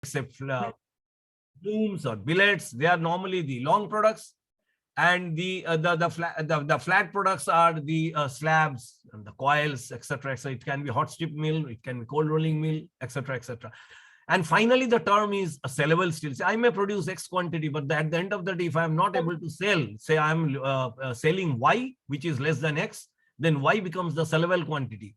except blooms or billets, they are normally the long products, and the flat products are the slabs and the coils, etc. So it can be hot strip mill, it can be cold rolling mill, etc., etc. And finally, the term is a sellable steel. So I may produce X quantity, but at the end of the day, if I am not able to sell, say I am selling Y, which is less than X, then Y becomes the sellable quantity.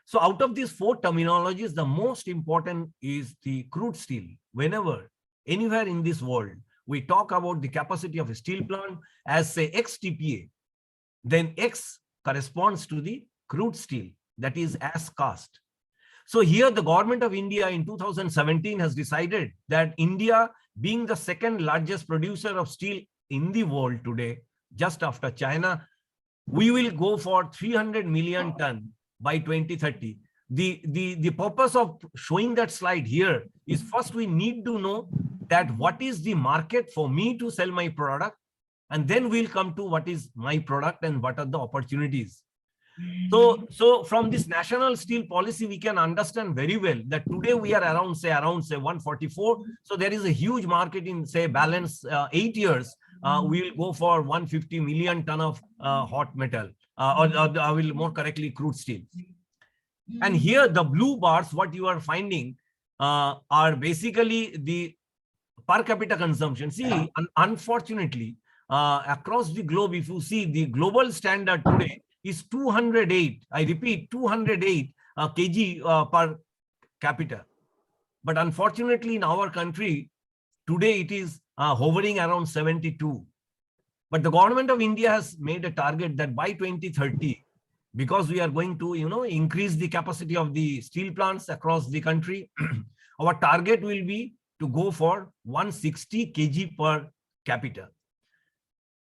So out of these four terminologies, the most important is the crude steel. Whenever, anywhere in this world, we talk about the capacity of a steel plant as say X TPA, then X corresponds to the crude steel, that is as cast. So here the government of India in 2017 has decided that India, being the second largest producer of steel in the world today, just after China, we will go for 300 million ton by 2030. The purpose of showing that slide here is, first we need to know that what is the market for me to sell my product, and then we'll come to what is my product and what are the opportunities. So from this national steel policy, we can understand very well that today we are around say 144. So there is a huge market in say balance 8 years. We will go for 150 million ton of hot metal, or I will more correctly crude steel. And here the blue bars, what you are finding are basically the per capita consumption. See, unfortunately, across the globe, if you see the global standard today is 208, I repeat, 208 kg per capita. But unfortunately, in our country, today it is hovering around 72. But the government of India has made a target that by 2030, because we are going to, increase the capacity of the steel plants across the country, our target will be to go for 160 kg per capita.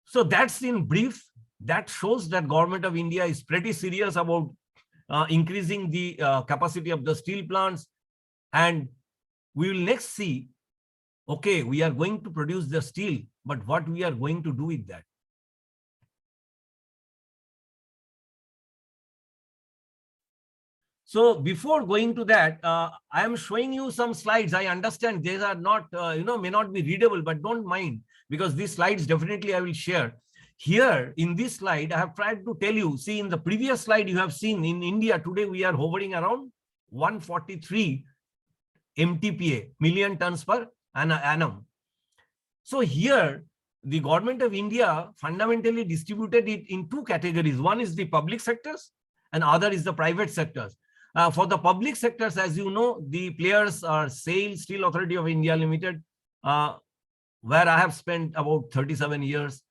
So that's in brief. That shows that government of India is pretty serious about increasing the capacity of the steel plants. And we will next see, okay, we are going to produce the steel, but what we are going to do with that. So before going to that, I am showing you some slides. I understand these are not, may not be readable, but don't mind, because these slides definitely I will share. Here in this slide, I have tried to tell you, see, in the previous slide, you have seen in India today, we are hovering around 143 MTPA, million tons per annum. So here, the government of India fundamentally distributed it in two categories. One is the public sectors and other is the private sectors. For the public sectors, as you know, the players are SAIL, Steel Authority of India Limited, where I have spent about 37 years.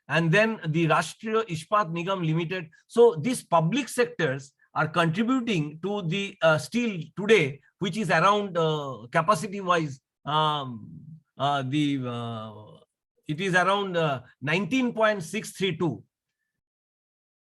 And then the Rashtriya Ispat Nigam Limited. So these public sectors are contributing to the steel today, which is around capacity-wise, it is around 19.632.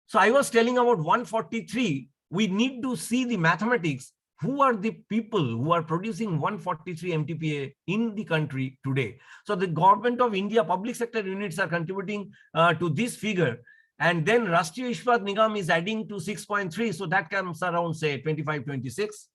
So I was telling about 143. We need to see the mathematics. Who are the people who are producing 143 MTPA in the country today? So the government of India public sector units are contributing to this figure. And then Rashtriya Ispat Nigam is adding to 6.3. So that comes around, say, 25, 26.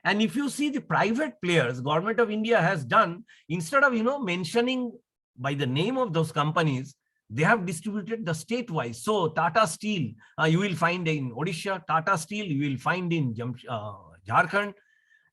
And if you see the private players, government of India has done, instead of, mentioning by the name of those companies, they have distributed the state-wise. So Tata Steel, you will find in Odisha, Tata Steel, you will find in Jharkhand.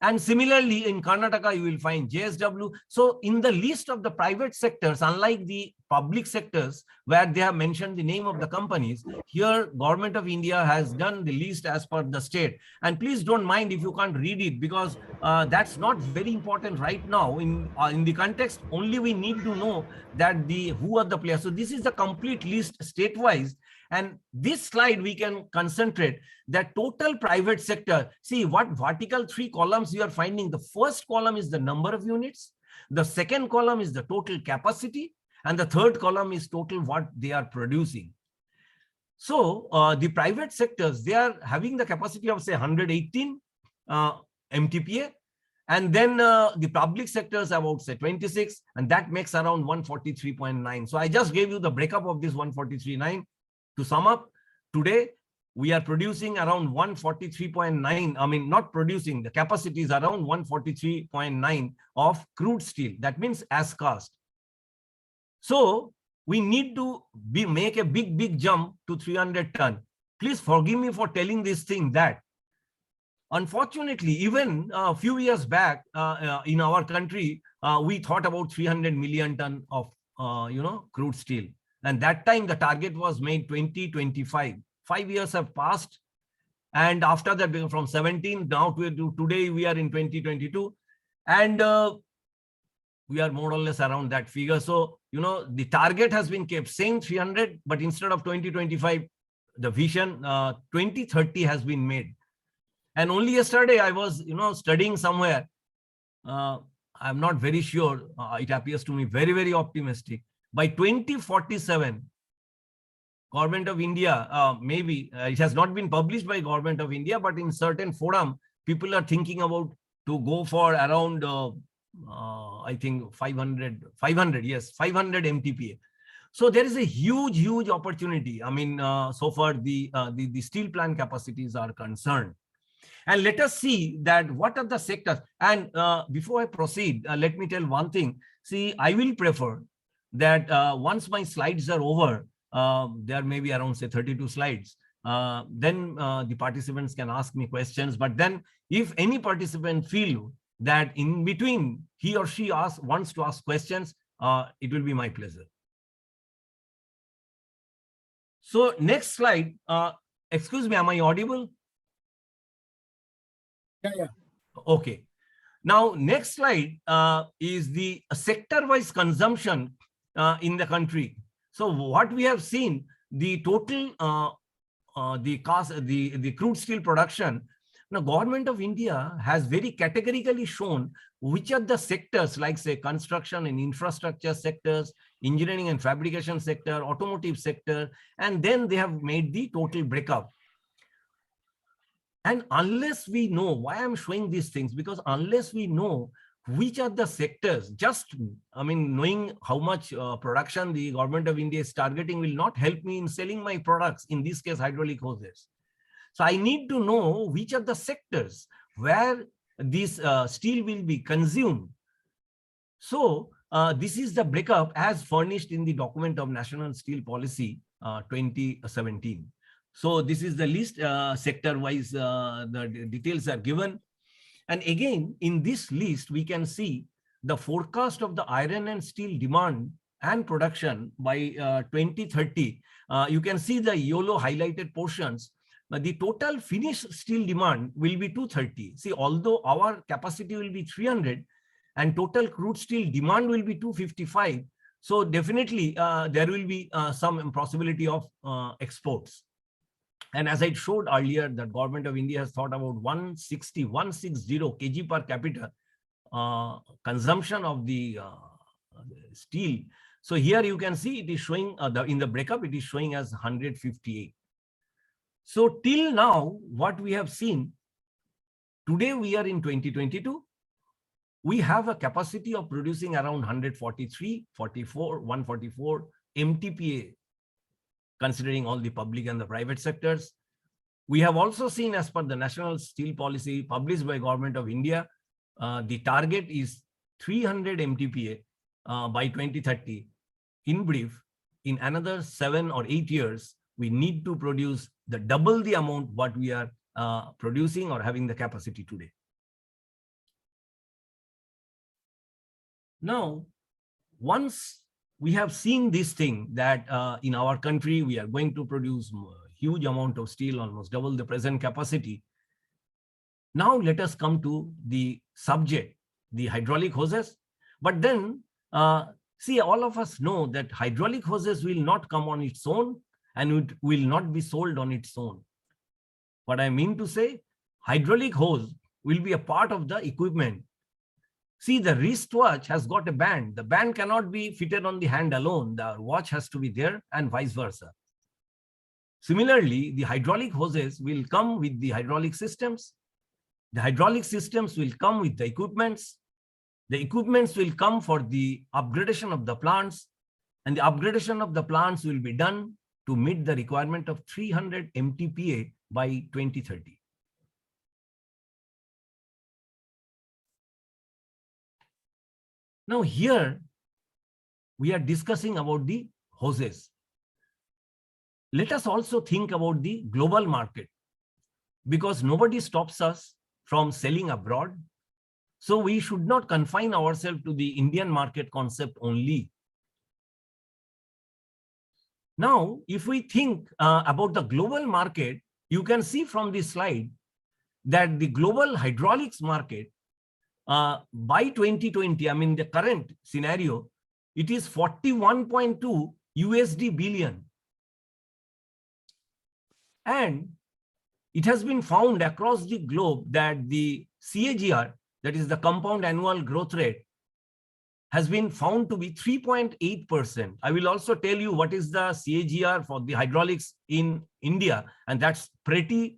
And similarly, in Karnataka, you will find JSW. So in the list of the private sectors, unlike the public sectors, where they have mentioned the name of the companies, here, government of India has done the list as per the state. And please don't mind if you can't read it, because that's not very important right now. In the context, only we need to know that who are the players. So this is the complete list state-wise. And this slide, we can concentrate that total private sector. See what vertical 3 columns you are finding. The first column is the number of units. The second column is the total capacity. And the third column is total what they are producing. So the private sectors, they are having the capacity of say 118 MTPA. And then the public sectors about say 26, and that makes around 143.9. So I just gave you the breakup of this 143.9. To sum up, today, we are producing around 143.9. I mean, not producing, the capacity is around 143.9 of crude steel. That means as cast. So we need to make a big jump to 300 ton. Please forgive me for telling this thing that unfortunately, even a few years back in our country, we thought about 300 million ton of crude steel. And that time the target was made 2025. 5 years have passed. And after that, from 17 now to today, we are in 2022. And we are more or less around that figure. So, the target has been kept same 300, but instead of 2025, the vision 2030 has been made. And only yesterday I was, studying somewhere. I'm not very sure. It appears to me very, very optimistic. By 2047, Government of India, maybe it has not been published by Government of India, but in certain forum, people are thinking about to go for around, I think 500, yes, 500 MTPA. So there is a huge opportunity. I mean, so far the steel plant capacities are concerned. And let us see that what are the sectors. And before I proceed, let me tell one thing. See, I will prefer that once my slides are over, there may be around say 32 slides. Then the participants can ask me questions. But then if any participant feel that in between he or she wants to ask questions, it will be my pleasure. So next slide. Excuse me, am I audible? Yeah. Okay. Now, next slide is the sector-wise consumption in the country. So what we have seen, the total, the crude steel production. Now, Government of India has very categorically shown which are the sectors, like say construction and infrastructure sectors, engineering and fabrication sector, automotive sector, and then they have made the total breakup. And unless we know why I'm showing these things, because unless we know which are the sectors, just, I mean, knowing how much production the Government of India is targeting will not help me in selling my products, in this case, hydraulic hoses. So I need to know which are the sectors where this steel will be consumed. So this is the breakup as furnished in the document of National Steel Policy 2017. So this is the list, sector-wise, the details are given. And again, in this list, we can see the forecast of the iron and steel demand and production by 2030. You can see the yellow highlighted portions. The total finished steel demand will be 230. See, although our capacity will be 300 and total crude steel demand will be 255. So definitely there will be some possibility of exports. And as I showed earlier, that Government of India has thought about 160 kg per capita consumption of the steel. So here you can see it is showing in the breakup, it is showing as 158. So till now, what we have seen, today we are in 2022, we have a capacity of producing around 144 MTPA, considering all the public and the private sectors. We have also seen, as per the National Steel Policy published by Government of India, the target is 300 MTPA by 2030. In brief, in another 7 or 8 years, we need to produce the double the amount what we are producing or having the capacity today. Now, once we have seen this thing that in our country, we are going to produce a huge amount of steel, almost double the present capacity. Now let us come to the subject, the hydraulic hoses. But then, see, all of us know that hydraulic hoses will not come on its own and it will not be sold on its own. What I mean to say, hydraulic hose will be a part of the equipment. See, the wristwatch has got a band. The band cannot be fitted on the hand alone. The watch has to be there and vice versa. Similarly, the hydraulic hoses will come with the hydraulic systems. The hydraulic systems will come with the equipments. The equipments will come for the upgradation of the plants, and the upgradation of the plants will be done to meet the requirement of 300 MTPA by 2030. Now here we are discussing about the hoses. Let us also think about the global market, because nobody stops us from selling abroad. So we should not confine ourselves to the Indian market concept only. Now, if we think about the global market, you can see from this slide that the global hydraulics market by 2020, I mean the current scenario, it is 41.2 USD billion. And it has been found across the globe that the CAGR, that is the compound annual growth rate, has been found to be 3.8%. I will also tell you what is the CAGR for the hydraulics in India, and that's pretty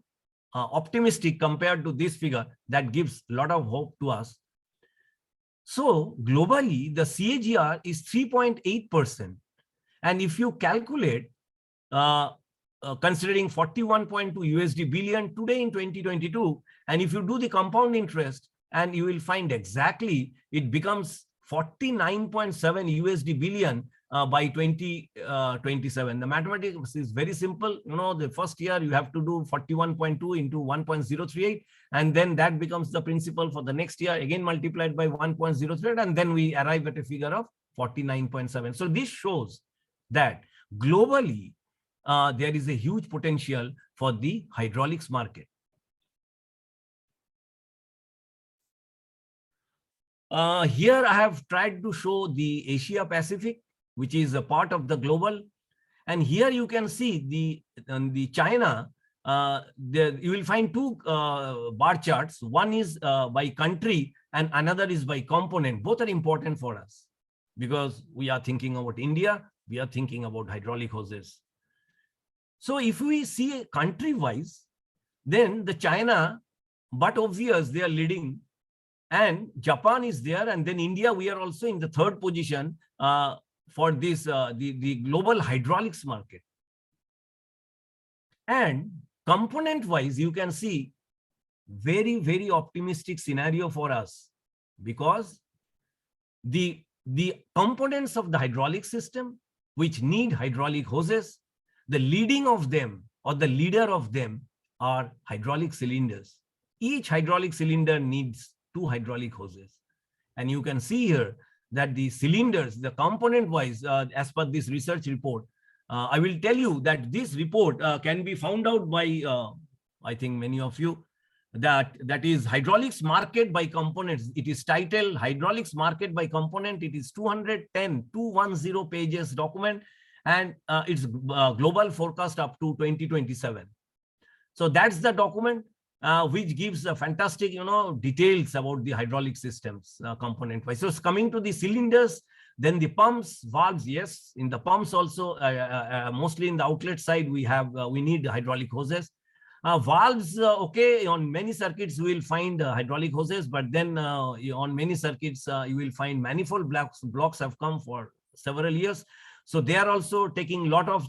optimistic compared to this figure. That gives a lot of hope to us. So globally, the CAGR is 3.8%. And if you calculate, considering 41.2 USD billion today in 2022, and if you do the compound interest, and you will find exactly it becomes 49.7 USD billion by 2027. The mathematics is very simple. You know, the first year you have to do 41.2 into 1.038, and then that becomes the principal for the next year, again multiplied by 1.038, and then we arrive at a figure of 49.7. So this shows that globally there is a huge potential for the hydraulics market. Here I have tried to show the Asia Pacific, which is a part of the global. And here you can see the China, you will find two bar charts. One is by country and another is by component. Both are important for us because we are thinking about India, we are thinking about hydraulic hoses. So if we see country-wise, then the China, but obvious they are leading, and Japan is there, and then India, we are also in the third position for this the global hydraulics market. And component-wise, you can see very, very optimistic scenario for us, because the components of the hydraulic system which need hydraulic hoses, the leading of them or the leader of them are hydraulic cylinders. Each hydraulic cylinder needs 2 hydraulic hoses. And you can see here that the cylinders, the component wise, as per this research report, I will tell you that this report can be found out by, I think many of you, that is hydraulics market by components. It is titled Hydraulics Market by Component. It is 210 pages document, and it's global forecast up to 2027. So that's the document which gives fantastic, details about the hydraulic systems component wise. So it's coming to the cylinders, then the pumps, valves. Yes, in the pumps also, mostly in the outlet side, we need hydraulic hoses. Valves, okay, on many circuits you will find hydraulic hoses, but then on many circuits you will find manifold blocks have come for several years. So they are also taking a lot of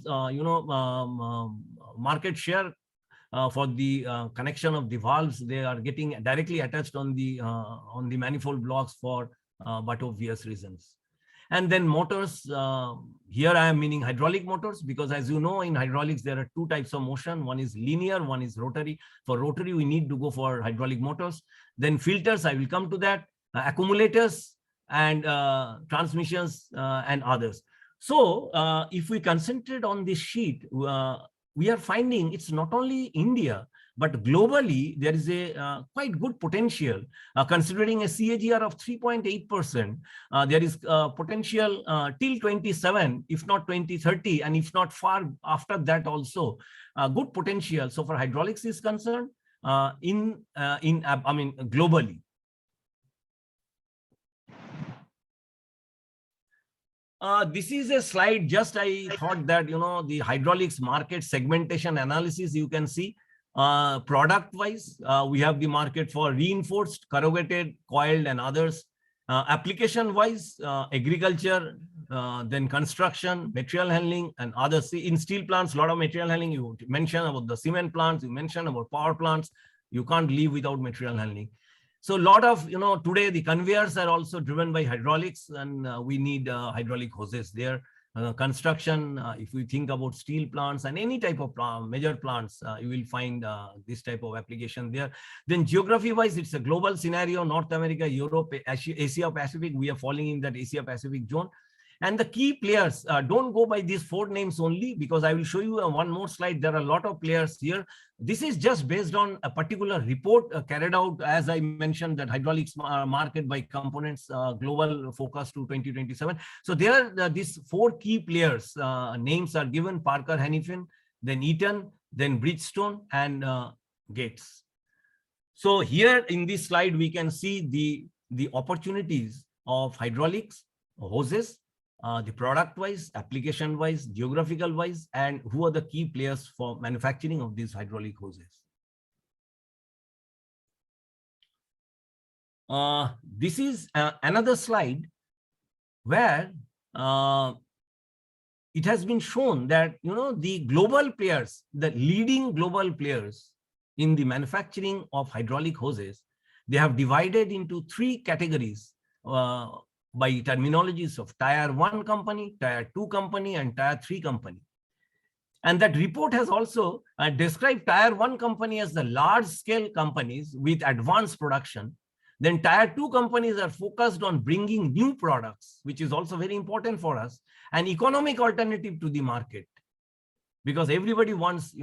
market share for the connection of the valves. They are getting directly attached on the manifold blocks for but obvious reasons. And then motors, here I am meaning hydraulic motors, because as you know, in hydraulics there are 2 types of motion. One is linear, one is rotary. For rotary we need to go for hydraulic motors. Then filters, I will come to that, accumulators and transmissions and others. So if we concentrate on this sheet, we are finding it's not only India, but globally there is a quite good potential. Considering a CAGR of 3.8%, there is potential till 27, if not 2030, and if not far after that also, good potential. So for hydraulics is concerned, globally. This is a slide, just I thought that, the hydraulics market segmentation analysis, you can see product wise, we have the market for reinforced, corrugated, coiled and others. Application wise, agriculture, then construction, material handling, and others. See, in steel plants, a lot of material handling. You mentioned about the cement plants, you mentioned about power plants. You can't live without material handling. So a lot of, today the conveyors are also driven by hydraulics, and we need hydraulic hoses there. Construction, if we think about steel plants and any type of major plants, you will find this type of application there. Then geography wise, it's a global scenario. North America, Europe, Asia Pacific, we are falling in that Asia Pacific zone. And the key players, don't go by these 4 names only, because I will show you one more slide. There are a lot of players here. This is just based on a particular report carried out, as I mentioned, that hydraulics market by components, global focus to 2027. So there are these 4 key players. Names are given: Parker Hannifin, then Eaton, then Bridgestone, and Gates. So here in this slide, we can see the opportunities of hydraulics, hoses, the product wise, application wise, geographical wise, and who are the key players for manufacturing of these hydraulic hoses. This is another slide where it has been shown that, the global players, the leading global players in the manufacturing of hydraulic hoses, they have divided into 3 categories by terminologies of Tier 1 company, Tier 2 company, and Tier 3 company. And that report has also described Tier 1 company as the large-scale companies with advanced production. Then Tier 2 companies are focused on bringing new products, which is also very important for us, an economic alternative to the market. Because everybody wants,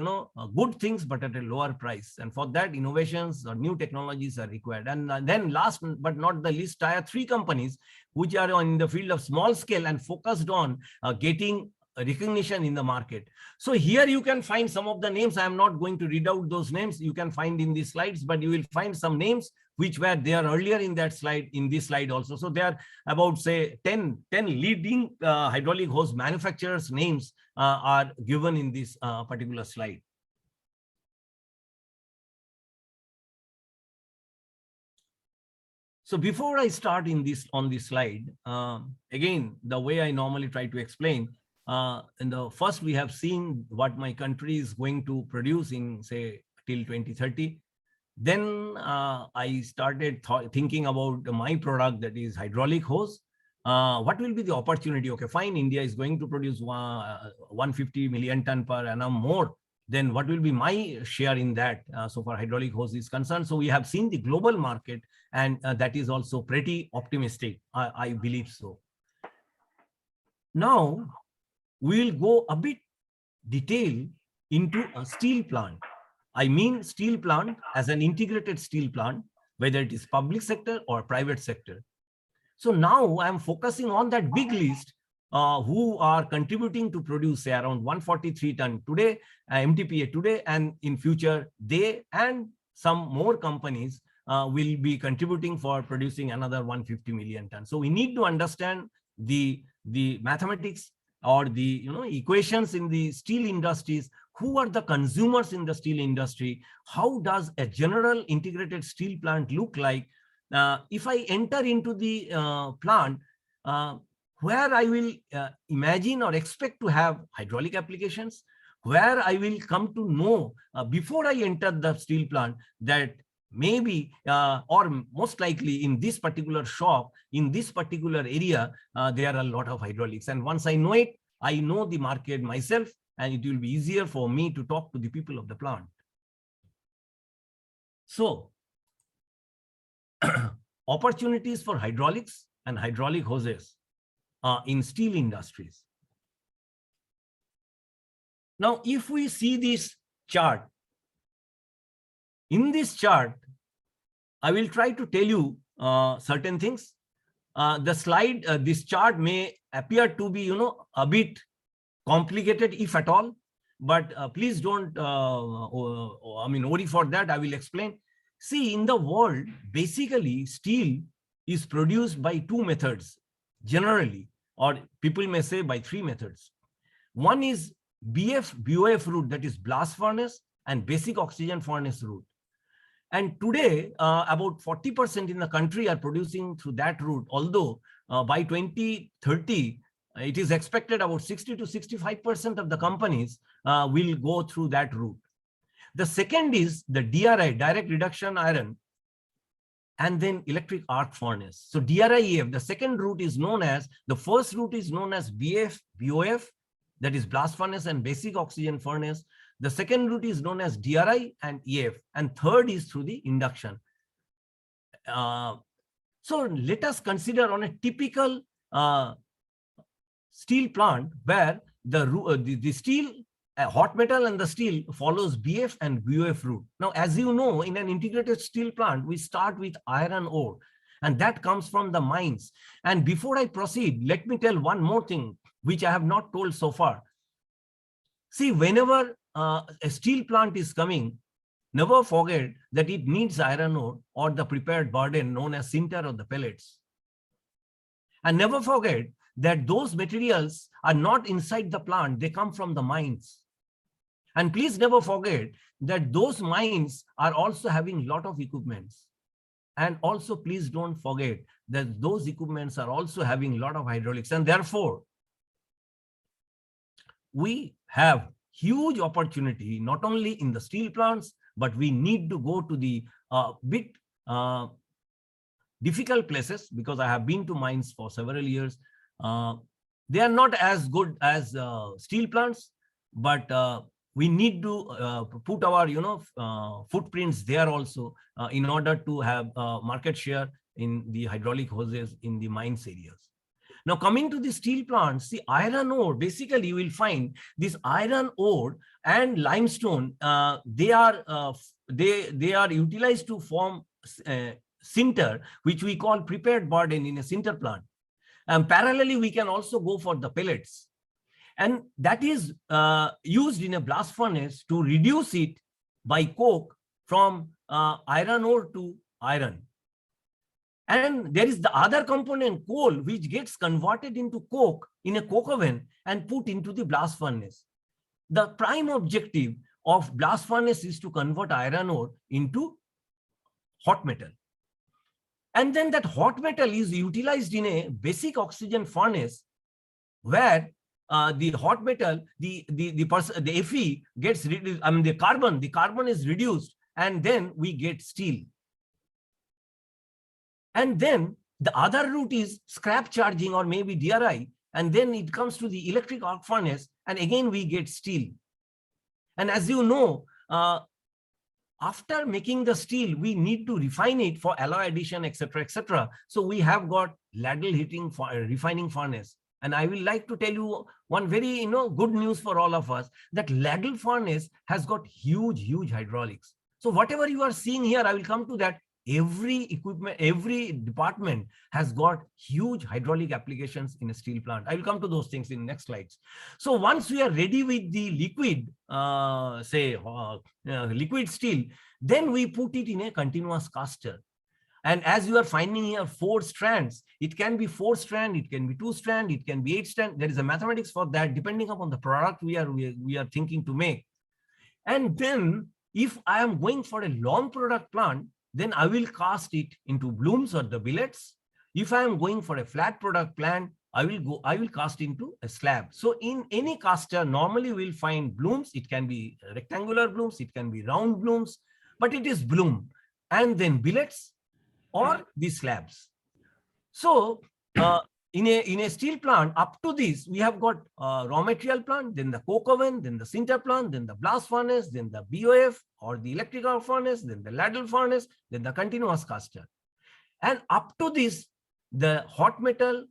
good things, but at a lower price. And for that, innovations or new technologies are required. And then last but not the least, Tier 3 companies, which are in the field of small scale and focused on getting recognition in the market. So here you can find some of the names. I am not going to read out those names. You can find in these slides, but you will find some names which were there earlier in that slide, in this slide also. So there are about, say, 10 leading hydraulic hose manufacturers' names are given in this particular slide. So before I start on this slide, again, the way I normally try to explain, in the first we have seen what my country is going to produce in, say, till 2030. Then I started thinking about my product, that is hydraulic hose. What will be the opportunity? Okay, fine, India is going to produce 150 million ton per annum more. Then what will be my share in that? So far hydraulic hose is concerned. So we have seen the global market, and that is also pretty optimistic. I believe so. Now we'll go a bit detail into a steel plant. I mean steel plant as an integrated steel plant, whether it is public sector or private sector. So now I'm focusing on that big list who are contributing to produce, say, around 143 ton today, MTPA today, and in future they and some more companies will be contributing for producing another 150 million tons. So we need to understand the mathematics or the equations in the steel industries. Who are the consumers in the steel industry? How does a general integrated steel plant look like? If I enter into the plant, where I will imagine or expect to have hydraulic applications, where I will come to know before I enter the steel plant that maybe or most likely in this particular shop, in this particular area, there are a lot of hydraulics. And once I know it, I know the market myself, and it will be easier for me to talk to the people of the plant. So opportunities for hydraulics and hydraulic hoses in steel industries. Now, if we see this chart, in this chart, I will try to tell you certain things. The slide, this chart may appear to be, a bit complicated, if at all, but please don't, worry for that. I will explain. See, in the world, basically, steel is produced by 2 methods, generally, or people may say by 3 methods. One is BOF route, that is blast furnace, and basic oxygen furnace route. And today, about 40% in the country are producing through that route, although by 2030, It is expected about 60 to 65% of the companies will go through that route. The second is the DRI, direct reduction iron, and then electric arc furnace. So DRI-EF, the second route is known as, the first route is known as BF, BOF, that is blast furnace and basic oxygen furnace. The second route is known as DRI and EF, and third is through the induction. So let us consider on a typical steel plant where the steel, hot metal and the steel follows BF and BOF route. Now, as you know, in an integrated steel plant, we start with iron ore, and that comes from the mines. And before I proceed, let me tell one more thing, which I have not told so far. See, whenever a steel plant is coming, never forget that it needs iron ore or the prepared burden known as sinter or the pellets. And never forget that those materials are not inside the plant, they come from the mines. And please never forget that those mines are also having a lot of equipments. And also please don't forget that those equipments are also having a lot of hydraulics. And therefore, we have huge opportunity, not only in the steel plants, but we need to go to the bit difficult places, because I have been to mines for several years. They are not as good as steel plants, but we need to put our footprints there also in order to have market share in the hydraulic hoses in the mines areas. Now, coming to the steel plants, the iron ore, basically you will find this iron ore and limestone, they are utilized to form sinter, which we call prepared burden in a sinter plant. And parallelly, we can also go for the pellets. And that is used in a blast furnace to reduce it by coke from iron ore to iron. And there is the other component, coal, which gets converted into coke in a coke oven and put into the blast furnace. The prime objective of blast furnace is to convert iron ore into hot metal. And then that hot metal is utilized in a basic oxygen furnace, where the hot metal, the Fe gets reduced, I mean the carbon is reduced, and then we get steel. And then the other route is scrap charging or maybe DRI, and then it comes to the electric arc furnace, and again we get steel. And as you know, after making the steel, we need to refine it for alloy addition, etc., etc. So we have got ladle heating for refining furnace. And I will like to tell you one very good news for all of us, that ladle furnace has got huge hydraulics. So whatever you are seeing here, I will come to that. Every equipment, every department has got huge hydraulic applications in a steel plant. I will come to those things in next slides. So once we are ready with the liquid, liquid steel, then we put it in a continuous caster. And as you are finding here 4 strands, it can be 4 strand, it can be 2 strand, it can be 8 strand. There is a mathematics for that, depending upon the product we are thinking to make. And then if I am going for a long product plant, then I will cast it into blooms or the billets. If I am going for a flat product plant, I will cast into a slab. So in any caster, normally we'll find blooms. It can be rectangular blooms, it can be round blooms, but it is bloom, and then billets or the slabs. So in a steel plant, up to this, we have got raw material plant, then the coke oven, then the sinter plant, then the blast furnace, then the BOF or the electrical furnace, then the ladle furnace, then the continuous caster. And up to this, the hot metal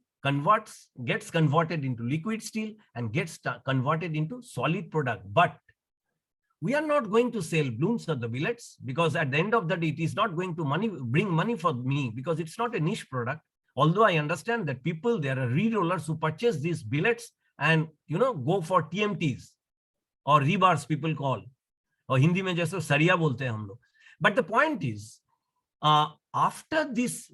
gets converted into liquid steel and gets converted into solid product. But we are not going to sell blooms or the billets, because at the end of the day, it is not going to bring money for me, because it's not a niche product. Although I understand that there are re-rollers who purchase these billets and go for TMTs or rebars, people call, or Hindi mein jaise sariya bolte hain hum log. But the point is, after this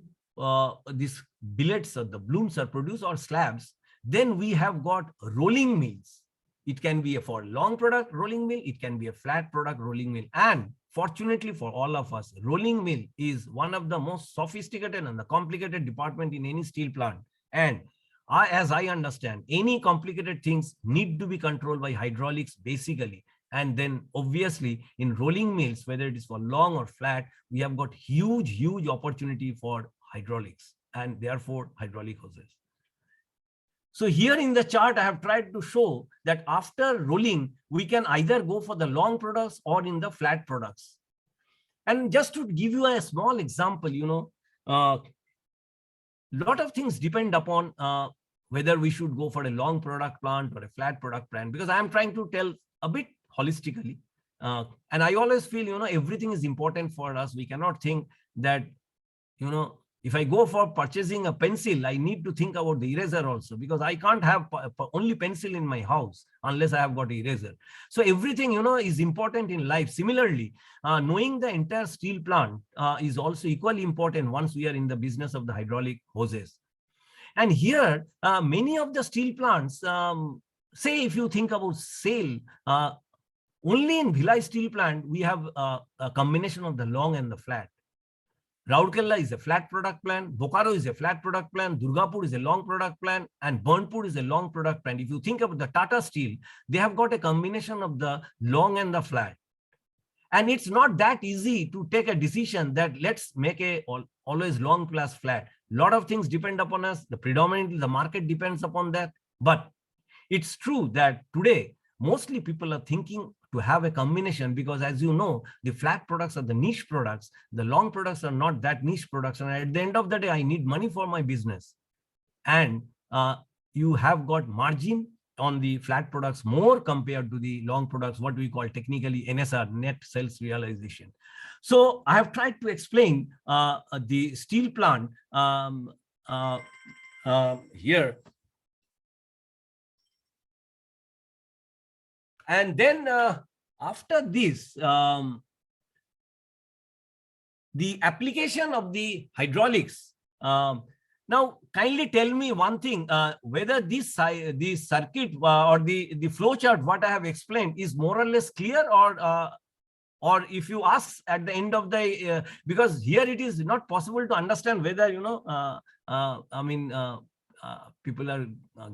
billets or the blooms are produced or slabs, then we have got rolling mills. It can be a for long product rolling mill, it can be a flat product rolling mill. And fortunately for all of us, rolling mill is one of the most sophisticated and the complicated department in any steel plant. And as I understand, any complicated things need to be controlled by hydraulics basically. And then obviously in rolling mills, whether it is for long or flat, we have got huge opportunity for hydraulics and therefore hydraulic hoses. So here in the chart, I have tried to show that after rolling, we can either go for the long products or in the flat products. And just to give you a small example, lot of things depend upon whether we should go for a long product plant or a flat product plant, because I am trying to tell a bit holistically. And I always feel, everything is important for us. We cannot think that, if I go for purchasing a pencil, I need to think about the eraser also, because I can't have only pencil in my house unless I have got eraser. So everything, is important in life. Similarly, knowing the entire steel plant is also equally important once we are in the business of the hydraulic hoses. And here, many of the steel plants, say if you think about SAIL, only in Bhilai steel plant, we have a combination of the long and the flat. Rourkela is a flat product plant, Bokaro is a flat product plant, Durgapur is a long product plant, and Burnpur is a long product plant. If you think about the Tata Steel, they have got a combination of the long and the flat. And it's not that easy to take a decision that let's make a always long plus flat. A lot of things depend upon us. Predominantly the market depends upon that. But it's true that today, mostly people are thinking to have a combination, because as you know, the flat products are the niche products. The long products are not that niche products. And at the end of the day, I need money for my business. And you have got margin on the flat products more compared to the long products, what we call technically NSR, net sales realization. So I have tried to explain the steel plant here. And then after this, the application of the hydraulics. Now, kindly tell me one thing, whether this circuit or the flow chart, what I have explained, is more or less clear, or if you ask at the end of the, because here it is not possible to understand whether, people are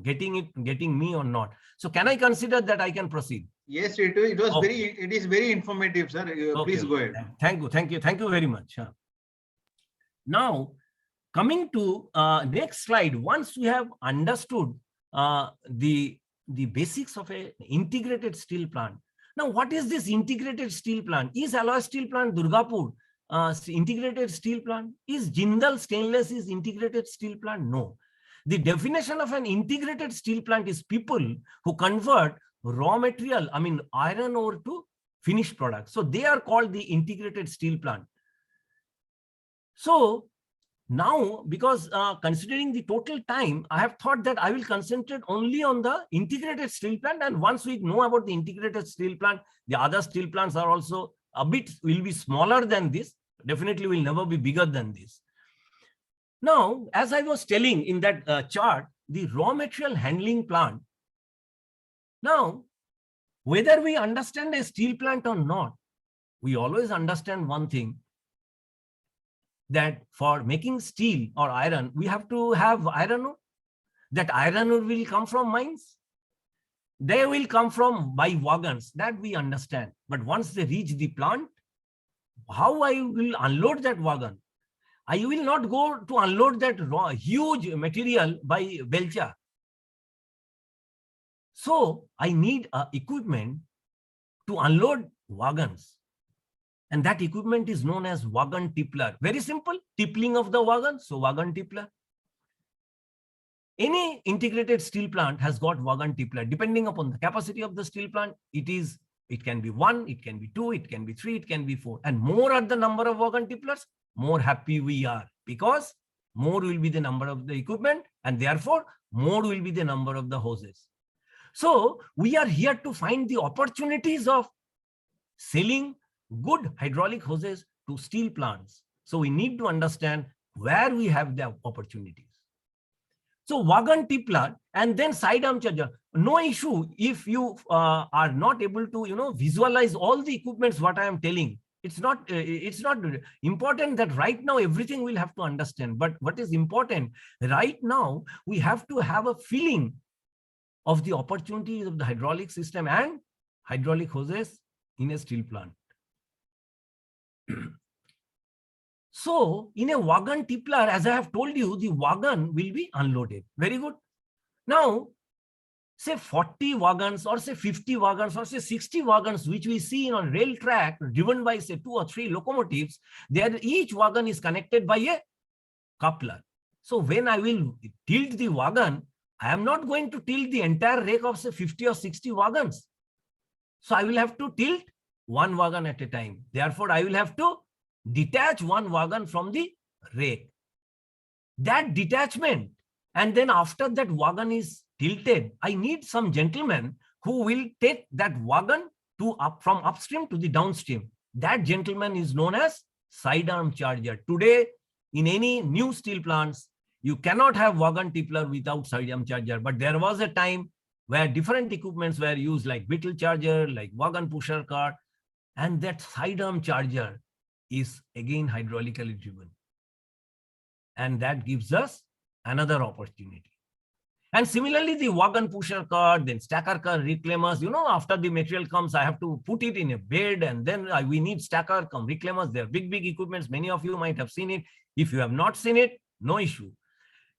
getting me or not. So can I consider that I can proceed? Yes, it was okay. It is very informative, sir. Please go ahead. Thank you very much. Now, coming to next slide, once we have understood the basics of an integrated steel plant. Now, what is this integrated steel plant? Is alloy steel plant Durgapur integrated steel plant? Is Jindal Stainless is integrated steel plant? No. The definition of an integrated steel plant is people who convert raw material, iron ore, to finished products. So they are called the integrated steel plant. So now, because considering the total time, I have thought that I will concentrate only on the integrated steel plant. And once we know about the integrated steel plant, the other steel plants are also will be smaller than this. Definitely will never be bigger than this. Now, as I was telling in that chart, the raw material handling plant. Now, whether we understand a steel plant or not, we always understand one thing, that for making steel or iron, we have to have iron ore. That iron ore will come from mines. They will come from by wagons, that we understand. But once they reach the plant, how I will unload that wagon? I will not go to unload that raw, huge material by belcha. So I need equipment to unload wagons. And that equipment is known as Wagon Tipler. Very simple, tippling of the wagon, so Wagon Tipler. Any integrated steel plant has got Wagon Tipler. Depending upon the capacity of the steel plant, it can be 1, it can be 2, it can be 3, it can be 4. And more are the number of Wagon Tiplers, more happy we are, because more will be the number of the equipment, and therefore more will be the number of the hoses. So we are here to find the opportunities of selling good hydraulic hoses to steel plants. So we need to understand where we have the opportunities. So Wagon Tipler and then side arm charger, no issue if you are not able to visualize all the equipments what I am telling. It's not important that right now everything we'll have to understand, but what is important right now, we have to have a feeling of the opportunities of the hydraulic system and hydraulic hoses in a steel plant. So in a wagon tipler, as I have told you, the wagon will be unloaded. Very good. Now, say 40 wagons or say 50 wagons or say 60 wagons, which we see on rail track driven by say 2 or 3 locomotives, there each wagon is connected by a coupler. So when I will tilt the wagon, I am not going to tilt the entire rake of say 50 or 60 wagons. So I will have to tilt one wagon at a time. Therefore, I will have to detach one wagon from the rake. That detachment, and then after that wagon is tilted, I need some gentleman who will take that wagon from upstream to the downstream. That gentleman is known as sidearm charger. Today, in any new steel plants, you cannot have wagon tipler without sidearm charger. But there was a time where different equipments were used, like beetle charger, like wagon pusher cart, and that sidearm charger is again hydraulically driven. And that gives us another opportunity. And similarly, the wagon pusher cart, then stacker car reclaimers, after the material comes, I have to put it in a bed, and then we need stacker come reclaimers. They're big equipments. Many of you might have seen it. If you have not seen it, no issue.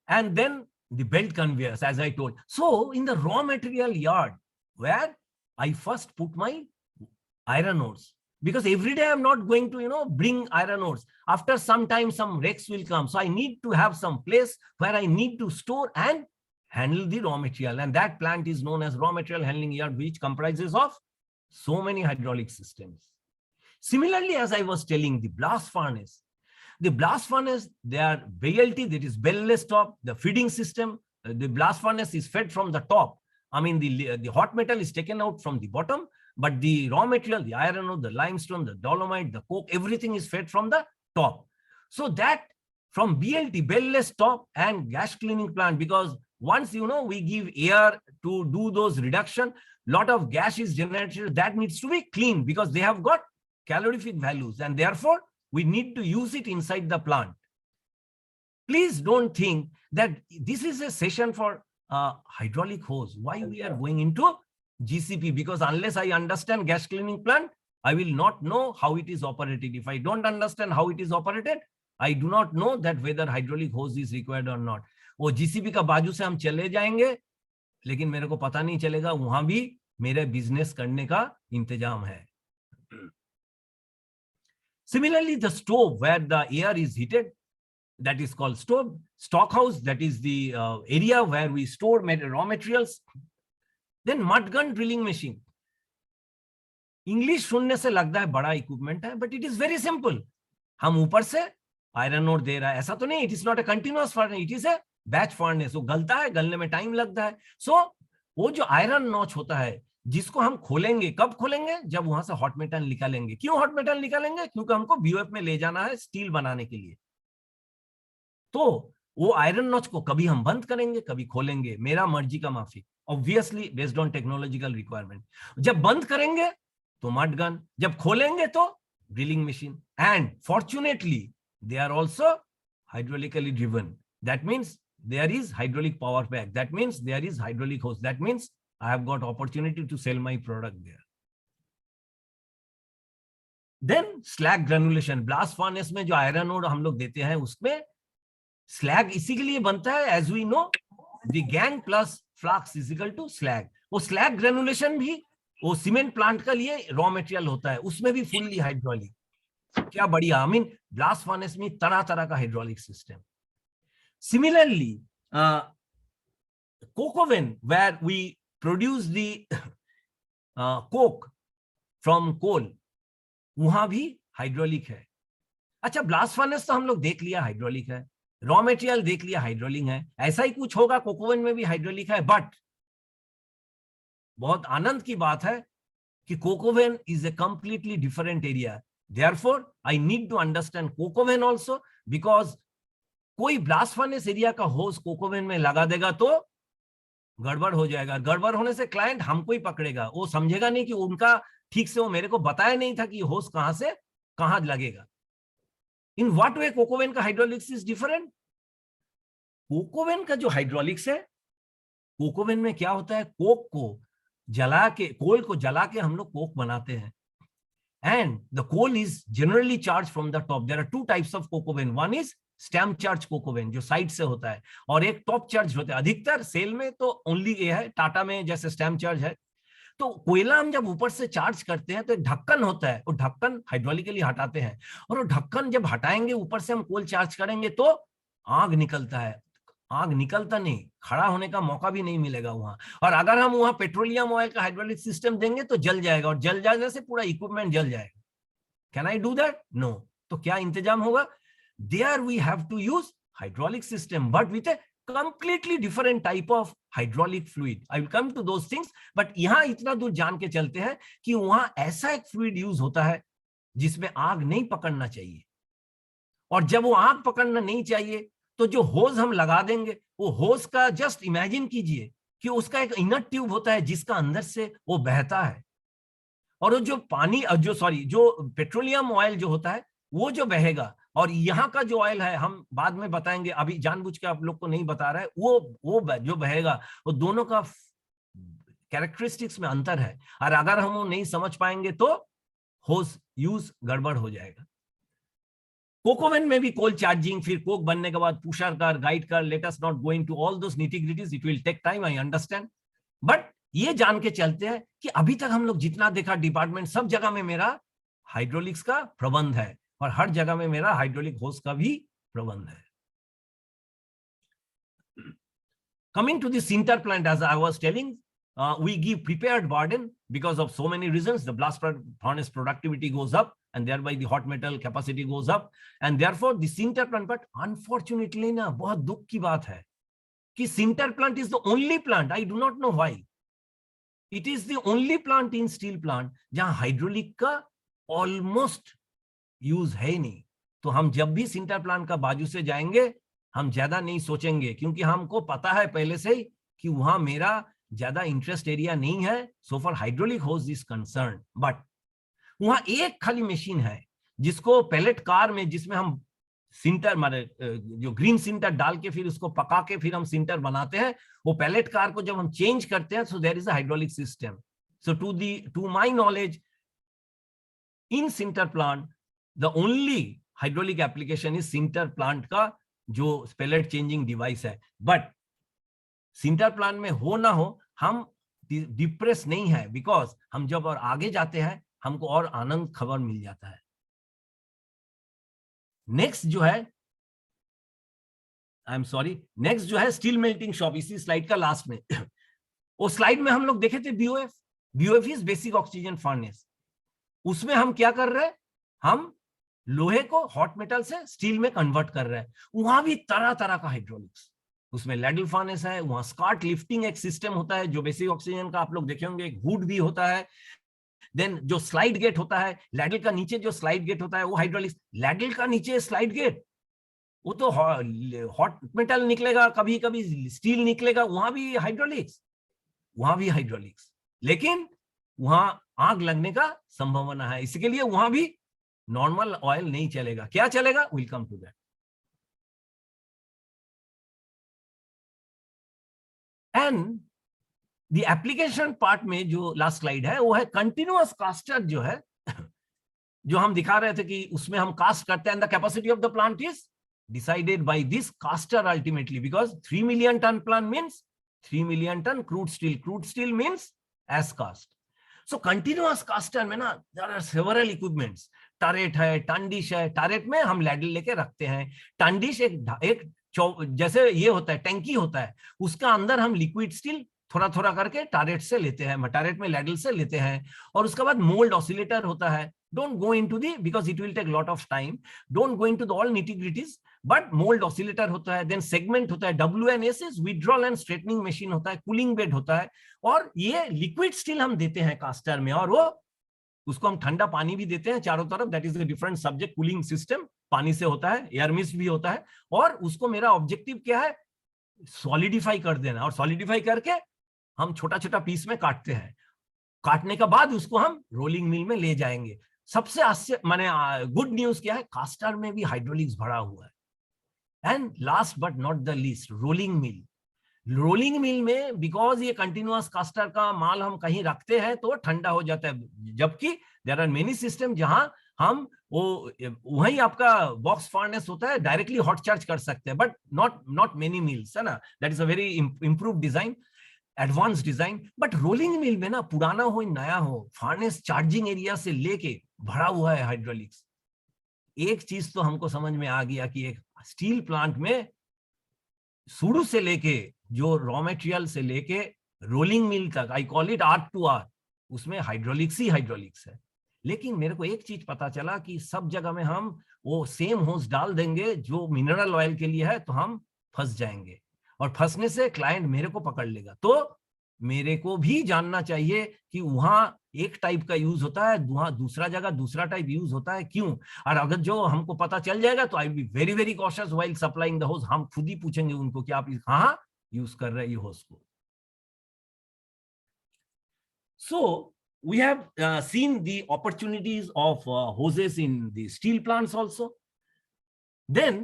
And then the belt conveyors, as I told. So in the raw material yard, where I first put my iron ores, because every day I'm not going to, bring iron ores. After some time, some rakes will come. So I need to have some place where I need to store and handle the raw material. And that plant is known as raw material handling yard, which comprises of so many hydraulic systems. Similarly, as I was telling, the blast furnace, they are BLT, that is bellless top, the feeding system. The blast furnace is fed from the top. I mean, the hot metal is taken out from the bottom, but the raw material, the iron ore, the limestone, the dolomite, the coke, everything is fed from the top. So that from BLT, bellless top, and gas cleaning plant, because once, we give air to do those reduction, lot of gas is generated that needs to be cleaned because they have got calorific values, and therefore we need to use it inside the plant. Please don't think that this is a session for hydraulic hose. Why we are going into GCP? Because unless I understand gas cleaning plant, I will not know how it is operated. If I don't understand how it is operated, I do not know that whether hydraulic hose is required or not. वो GCB का बाजू से हम चले जाएंगे, लेकिन मेरे को पता नहीं चलेगा वहां भी मेरे बिजनेस करने का इंतजाम है. Similarly, the stove where the air is heated, that is called stove. Stockhouse, that is the area where we store raw materials. Then mud gun drilling machine. English सुनने से लगता है बड़ा इक्विपमेंट है, but it is very simple. हम ऊपर से iron ore दे रहा है, ऐसा तो नहीं. It is not a continuous furnace, it is a batch furnace. वो गलता है, गलने में टाइम लगता है. सो वो जो आयरन नॉच होता है, जिसको हम खोलेंगे, कब खोलेंगे? जब वहां से हॉट मेटल निकालेंगे. क्यों हॉट मेटल निकालेंगे? क्योंकि हमको बीओएफ में ले जाना है स्टील बनाने के लिए. तो वो आयरन नॉच को कभी हम बंद करेंगे, कभी खोलेंगे, मेरा मर्जी का माफी, obviously based on technological requirement. जब बंद करेंगे तो मड गन, जब खोलेंगे तो drilling machine. And fortunately they are also hydraulically driven. That means there is hydraulic power pack. That means there is hydraulic hose. That means I have got opportunity to sell my product there. Then slag granulation. Blast furnace में जो iron ore हम लोग देते हैं, उसमें slag इसी के लिए बनता है. As we know, the gangue plus flux is equal to slag. वो स्लैग ग्रेनुलेशन भी वो सीमेंट प्लांट का लिए रॉ मटेरियल होता है, उसमें भी फुल्ली हाइड्रोलिक. क्या बढ़िया. आई मीन ब्लास्ट फर्नेस में तरह तरह का hydraulic system. Similarly coke oven, where we produce the coke from coal, वहां भी हाइड्रोलिक है. अच्छा, ब्लास्ट फर्नेस तो हम लोग देख लिया हाइड्रोलिक है, रॉ मटेरियल देख लिया हाइड्रोलिक है. ऐसा ही कुछ होगा, कोक ओवन में भी हाइड्रोलिक है. बट बहुत आनंद की बात है कि Coke oven is a completely different area. Therefore, I need to understand coke oven also, because कोई ब्लास्ट फर्नेस एरिया का होस कोक ओवन में लगा देगा तो गड़बड़ हो जाएगा. गड़बड़ होने से क्लाइंट हमको ही पकड़ेगा. वो समझेगा नहीं कि उनका ठीक से वो मेरे को बताया नहीं था कि होस कहां से कहां लगेगा? इन व्हाट वे कोकोवेन का हाइड्रोलिक्स इज डिफरेंट? कोकोवेन का जो हाइड्रोलिक्स है, कोकोवेन में क्या होता है, कोक को जला के, कोल को जला के हम लोग कोक बनाते हैं, and the coal is generally charged from the top. There are two types of coke oven. One is stamp charge Coke oven जो साइड से होता है, और एक टॉप चार्ज होता है। अधिकतर सेल में तो ओनली ये है, टाटा में जैसे स्टैम्प चार्ज है। तो कोयला हम जब ऊपर से चार्ज करते हैं तो ढक्कन होता है, वो ढक्कन हाइड्रोलिकली हटाते हैं, और वो ढक्कन जब हटाएंगे ऊपर से हम कोल चार्ज करेंगे तो आग निकलता है। आग निकलता नहीं, खड़ा होने का मौका भी नहीं मिलेगा वहां। और अगर हम वहां पेट्रोलियम ऑयल का हाइड्रोलिक सिस्टम देंगे तो जल जाएगा, और जल जाने से पूरा इक्विपमेंट जल जाएगा। Can I do that? No. तो क्या इंतजाम होगा? There we have to use hydraulic system, but with a completely different type of hydraulic fluid. I will come to those things, but यहां इतना दूर जान के चलते हैं कि वहां ऐसा एक फ्लूइड यूज होता है जिसमें आग नहीं पकड़ना चाहिए, और जब वो आग पकड़ना नहीं चाहिए तो जो होज हम लगा देंगे, वो होज का जस्ट इमेजिन कीजिए कि उसका एक इनर ट्यूब होता है जिसका अंदर से वो बहता है, और वो जो पानी जो पेट्रोलियम ऑयल जो होता है वो जो बहेगा, और यहाँ का जो ऑयल है हम बाद में बताएंगे, अभी जानबूझ के आप लोग को नहीं बता रहा है, वो जो बहेगा वो दोनों का कैरेक्टरिस्टिक्स में अंतर है, और अगर हम वो नहीं समझ पाएंगे तो होज यूज गड़बड़ हो जाएगा। कोकोवेन में भी कोल चार्जिंग, फिर कोक बनने के बाद पुशर कर, गाइड कर, let us not going to all those nitty gritties, it will take time, I understand. But ये जान के चलते हैं कि अभी तक हम लोग जितना देखा डिपार्टमेंट, सब जगह में मेरा हाइड्रोलिक्स का प्रबंध है, और हर जगह में मेरा हाइड्रोलिक होस का भी प्रबंध है। Coming to the sinter plant, as I was telling, we give prepared burden because of so many reasons. The blast furnace productivity goes up, and thereby the hot metal capacity goes up, and therefore the sinter plant. But unfortunately, ना बहुत दुख की बात है कि sinter plant is the only plant. I do not know why. It is the only plant in steel plant जहां hydraulic का almost use है ही नहीं। तो हम जब भी सिंटर प्लांट का बाजू से जाएंगे हम ज्यादा नहीं सोचेंगे, क्योंकि हमको पता है पहले से ही कि वहां मेरा ज्यादा इंटरेस्ट एरिया नहीं है so for hydraulic hose is concern. But वहां एक खाली मशीन है जिसको पैलेट कार में, जिसमें हम सिंटर मारे जो ग्रीन सिंटर डाल के फिर उसको पका के फिर हम सिंटर बनाते हैं, वो पैलेट कार को जब हम चेंज करते हैं, so there is a hydraulic system. So to my knowledge in sinter plant the only hydraulic application is sinter plant का जो pellet changing device है। but sinter plant में हो ना हो हम डिप्रेस नहीं है, बिकॉज हम जब और आगे जाते हैं हमको और आनंद खबर मिल जाता है। नेक्स्ट जो है, आई एम सॉरी, नेक्स्ट जो है स्टील मेल्टिंग शॉप, इसी स्लाइड का लास्ट में वो स्लाइड में हम लोग देखे थे बीओएफ इज बेसिक ऑक्सीजन फर्नेस। उसमें हम क्या कर रहे हैं, हम लोहे को हॉट मेटल से स्टील में कन्वर्ट कर रहे हैं। वहां भी तरह तरह का हाइड्रोलिक्स, उसमें लैडल फर्नेस है, वहां स्कार्ट लिफ्टिंग एक सिस्टम होता है जो बेसिक ऑक्सीजन का आप लोग देखे होंगे, एक हुड भी होता है। देन जो स्लाइड गेट होता है, लैडल का नीचे जो स्लाइड गेट होता है वो हाइड्रोलिक्स। लैडल का नीचे स्लाइड गेट, वो तो हॉट मेटल निकलेगा, कभी कभी स्टील निकलेगा, वहां भी हाइड्रोलिक्स, वहां भी हाइड्रोलिक्स, लेकिन वहां आग लगने का संभावना है, इसके लिए वहां भी नॉर्मल ऑयल नहीं चलेगा। क्या चलेगा? Will come to that. And the application part में जो लास्ट स्लाइड है वो है कंटिन्यूअस कास्टर, जो है जो हम दिखा रहे थे कि उसमें हम कास्ट करते हैं, the capacity of the plant is decided by this caster ultimately, because 3 million ton plant means 3 million ton crude steel means as cast. So continuous caster में ना there are several equipments, turret है, tundish है, turret में हम ladle लेके रखते हैं, टंडिश एक जैसे ये होता है, टैंकी होता है, उसका अंदर हम लिक्विड स्टील थोड़ा थोड़ा करके टरेट से लेते हैं, टरेट में लैडल से लेते हैं, और उसके बाद मोल्ड ऑसिलेटर होता है। Don't go into the, because it will take lot of time, don't go into the all nitty gritties, but mould oscillator होता है, देन सेगमेंट होता है, WNS is withdrawal and straightening machine होता है, कूलिंग बेड होता है, और ये लिक्विड स्टील हम देते हैं कास्टर में, और वो उसको हम ठंडा पानी भी देते हैं चारों तरफ, that is a different subject. Cooling system पानी से होता है, एयर मिस्ट भी होता है, और उसको मेरा ऑब्जेक्टिव क्या है, सॉलिडिफाई कर देना, और सॉलिडिफाई करके हम छोटा छोटा पीस में काटते हैं, काटने के बाद उसको हम रोलिंग मिल में ले जाएंगे। सबसे आश्चर्य माने गुड न्यूज क्या है, कास्टर में भी हाइड्रोलिक्स भरा हुआ है। And last but not the least, rolling mill. Rolling mill में बिकॉज ये कंटिन्यूअस कास्टर का माल हम कहीं रखते हैं तो ठंडा हो जाता है, जबकि देयर आर मेनी सिस्टम जहां हम वो वहीं आपका बॉक्स फर्नेस होता है, डायरेक्टली हॉट चार्ज कर सकते हैं, बट नॉट मेनी मिल्स, है ना। That is a very improve design, advance design. But rolling mill में ना, पुराना हो नया हो, फर्नेस चार्जिंग एरिया से लेके भरा हुआ है हाइड्रोलिक्स। एक चीज तो हमको समझ में आ गया कि एक स्टील प्लांट में शुरू से लेके जो रॉ मटेरियल से लेके रोलिंग मिल तक, I call it R to R, उसमें हाइड्रोलिक्स ही हाइड्रोलिक्स है। लेकिन मेरे को एक चीज पता चला कि सब जगह में हम वो सेम होस डाल देंगे जो मिनरल ऑयल के लिए है, तो हम फंस जाएंगे, और फंसने से क्लाइंट मेरे को पकड़ लेगा। तो मेरे को भी जानना चाहिए कि वहां एक टाइप का यूज होता है, वहां दूसरा जगह दूसरा टाइप यूज होता है, क्यों। और अगर जो हमको पता चल जाएगा तो आई will be very very cautious while supplying the होस। हम खुद ही पूछेंगे उनको कि आप कहाँ यूज कर रहे हैं ये होस को। So we have seen the opportunities of hoses in the steel plants also. Then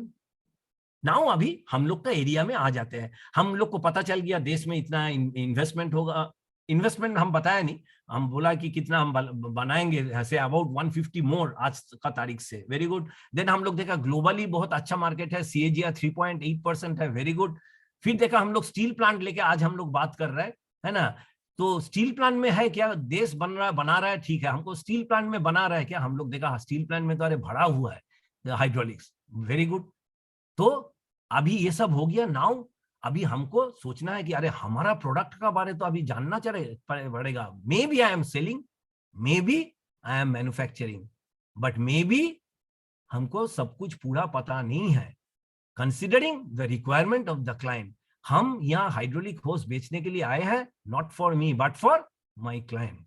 now अभी हम लोग का एरिया में आ जाते हैं। हम लोग को पता चल गया देश में इतना इन्वेस्टमेंट होगा। इन्वेस्टमेंट हम बताया नहीं, हम बोला कि कितना हम बनाएंगे, ऐसे अबाउट 150 मोर आज का तारीख से। Very good. देन हम लोग देखा ग्लोबली बहुत अच्छा मार्केट है, CAGR 3.8% है, वेरी गुड। फिर देखा हम लोग स्टील प्लांट लेके आज हम लोग बात कर रहे हैं, है ना। तो स्टील प्लांट में है क्या, देश बना रहा है, ठीक है, हमको स्टील प्लांट में बना रहा है क्या, हम लोग देखा स्टील प्लांट में तो अरे भरा हुआ है हाइड्रोलिक्स, वेरी गुड। तो अभी ये सब हो गया। नाउ अभी हमको सोचना है कि अरे हमारा प्रोडक्ट का बारे तो अभी जानना पड़ेगा। Maybe I am selling, maybe I am manufacturing, but maybe हमको सब कुछ पूरा पता नहीं है। Considering the requirement of the client, हम यहाँ हाइड्रोलिक होस बेचने के लिए आए हैं, not for me but for my client.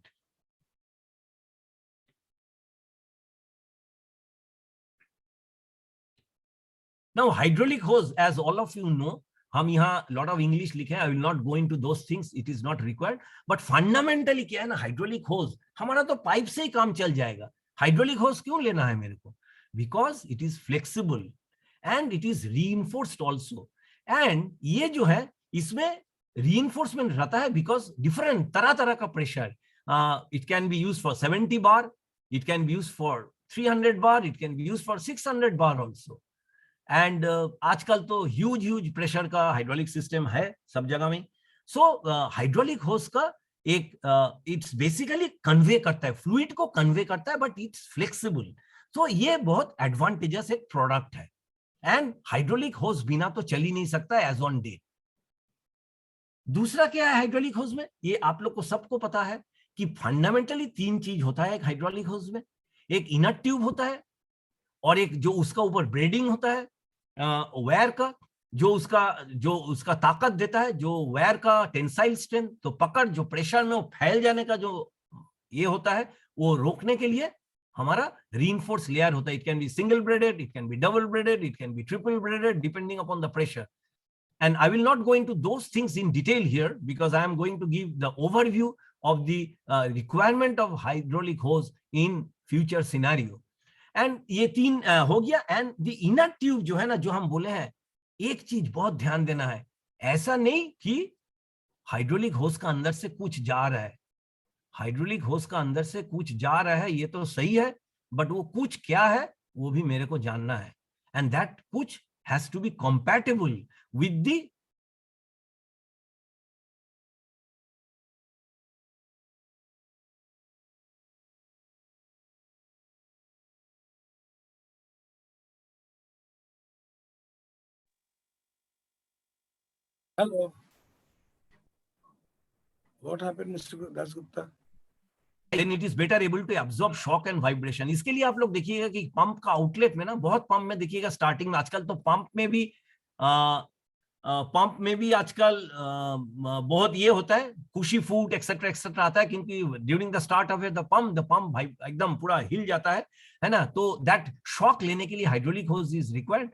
Now hydraulic hose, as all of you know, हम यहाँ lot of English लिखे हैं, I will not go into those things, it is not required, but fundamentally क्या है ना, hydraulic होस हमारा तो पाइप से ही काम चल जाएगा। हाइड्रोलिक होस क्यों लेना है मेरे को, because it is flexible and it is reinforced also. And ये जो है इसमें रीइंफोर्समेंट रहता है बिकॉज डिफरेंट तरह तरह का pressure, it can B use for 70 bar, it can B use for 300 bar, it can B use for 600 bar also. And आजकल तो ह्यूज प्रेशर का हाइड्रोलिक सिस्टम है सब जगह में। सो हाइड्रोलिक होस का एक इट्स बेसिकली कन्वे करता है, फ्लूइड को कन्वे करता है, बट इट्स फ्लेक्सिबल। तो ये बहुत एडवांटेजेस एक प्रोडक्ट है, एंड हाइड्रोलिक होस बिना तो चल ही नहीं सकता एज ऑन डेट। दूसरा क्या है हाइड्रोलिक होस में, ये आप लोग को सबको पता है कि फंडामेंटली 3 चीज होता है एक हाइड्रोलिक होस में। एक इनर ट्यूब होता है, और एक जो उसका ऊपर ब्रेडिंग होता है वायर का, जो उसका ताकत देता है, जो वायर का टेंसाइल स्ट्रेंथ, तो पकड़ जो प्रेशर में वो फैल जाने का जो ये होता है, वो रोकने के लिए हमारा रीइंफोर्स लेयर होता है। It can be single braided, it can be double braided, it can be triple braided, depending upon the pressure. And I will not go into those things in detail here because I am going to give the overview of the requirement of hydraulic hose in future scenario. And ये 3 हो गया। And the inner tube जो है ना, जो हम बोले हैं, एक चीज बहुत ध्यान देना है, ऐसा नहीं कि हाइड्रोलिक होस का अंदर से कुछ जा रहा है। हाइड्रोलिक होस का अंदर से कुछ जा रहा है ये तो सही है, बट वो कुछ क्या है वो भी मेरे को जानना है, एंड दैट कुछ has to be compatible with the Hello. What happened, Mr. Dasgupta? then it is better able to absorb shock and vibration. इसके लिए आप लोग देखिएगा कि पंप का आउटलेट में ना, बहुत पंप में देखिएगा स्टार्टिंग में, आजकल तो पंप में भी आजकल बहुत ये होता है, कुशी फूट एक्सेट्रा एक्सेट्रा आता है, क्योंकि during the start of the pump एकदम पूरा हिल जाता है ना। तो दैट शॉक लेने के लिए hydraulic hose is required.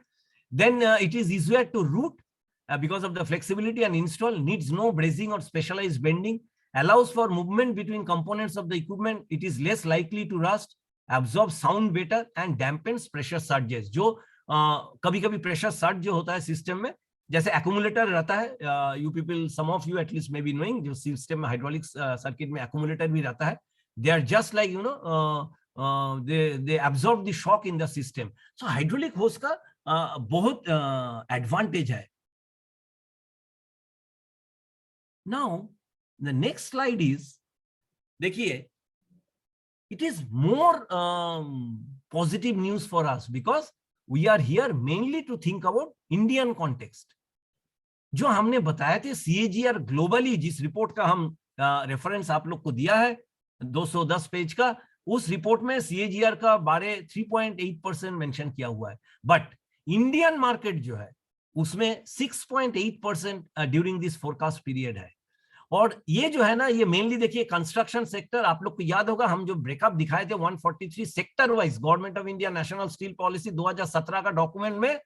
Then it is easier to route because of the flexibility, and install, needs no bracing or specialized bending, allows for movement between components of the equipment, it is less likely to rust, absorb sound better and dampens pressure surges. जो कभी कभी pressure surge जो होता है system में, जैसे accumulator रहता है, you people some of you at least maybe knowing, जो सिस्टम में हाइड्रोलिक सर्किट में एक्यूमुलेटर भी रहता है, they are just like you know they absorb the shock in the system. So hydraulic hose का बहुत advantage है. Now the next slide is, देखिए, it is more positive news for us because we are here mainly to think about Indian context. जो हमने बताए थे CAGR globally, जिस report का हम रेफरेंस आप लोग को दिया है 210 पेज का, उस रिपोर्ट में CAGR का बारे 3.8% मेंशन किया हुआ है, बट इंडियन मार्केट जो है उसमें 6.8% ड्यूरिंग दिस फोरकास्ट पीरियड है. और ये जो है ना, ये मेनली देखिए कंस्ट्रक्शन सेक्टर, आप लोग को याद होगा हम जो ब्रेकअप दिखाए थे 143 sector wise, government of India national steel policy 2017 का डॉक्यूमेंट में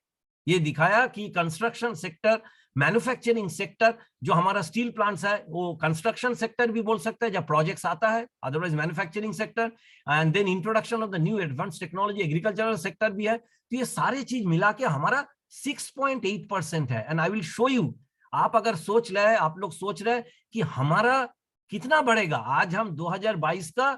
ये दिखाया कि कंस्ट्रक्शन सेक्टर, मैन्युफैक्चरिंग सेक्टर, जो हमारा स्टील प्लांट्स है वो कंस्ट्रक्शन सेक्टर भी बोल सकते हैं जब प्रोजेक्ट्स आता है, otherwise manufacturing sector, and then introduction of the new advance technology, agricultural sector भी है. तो ये सारे चीज मिला के हमारा 6.8% है. And I will show you, आप अगर सोच रहे, आप लोग सोच रहे कि हमारा कितना बढ़ेगा, आज हम 2022 का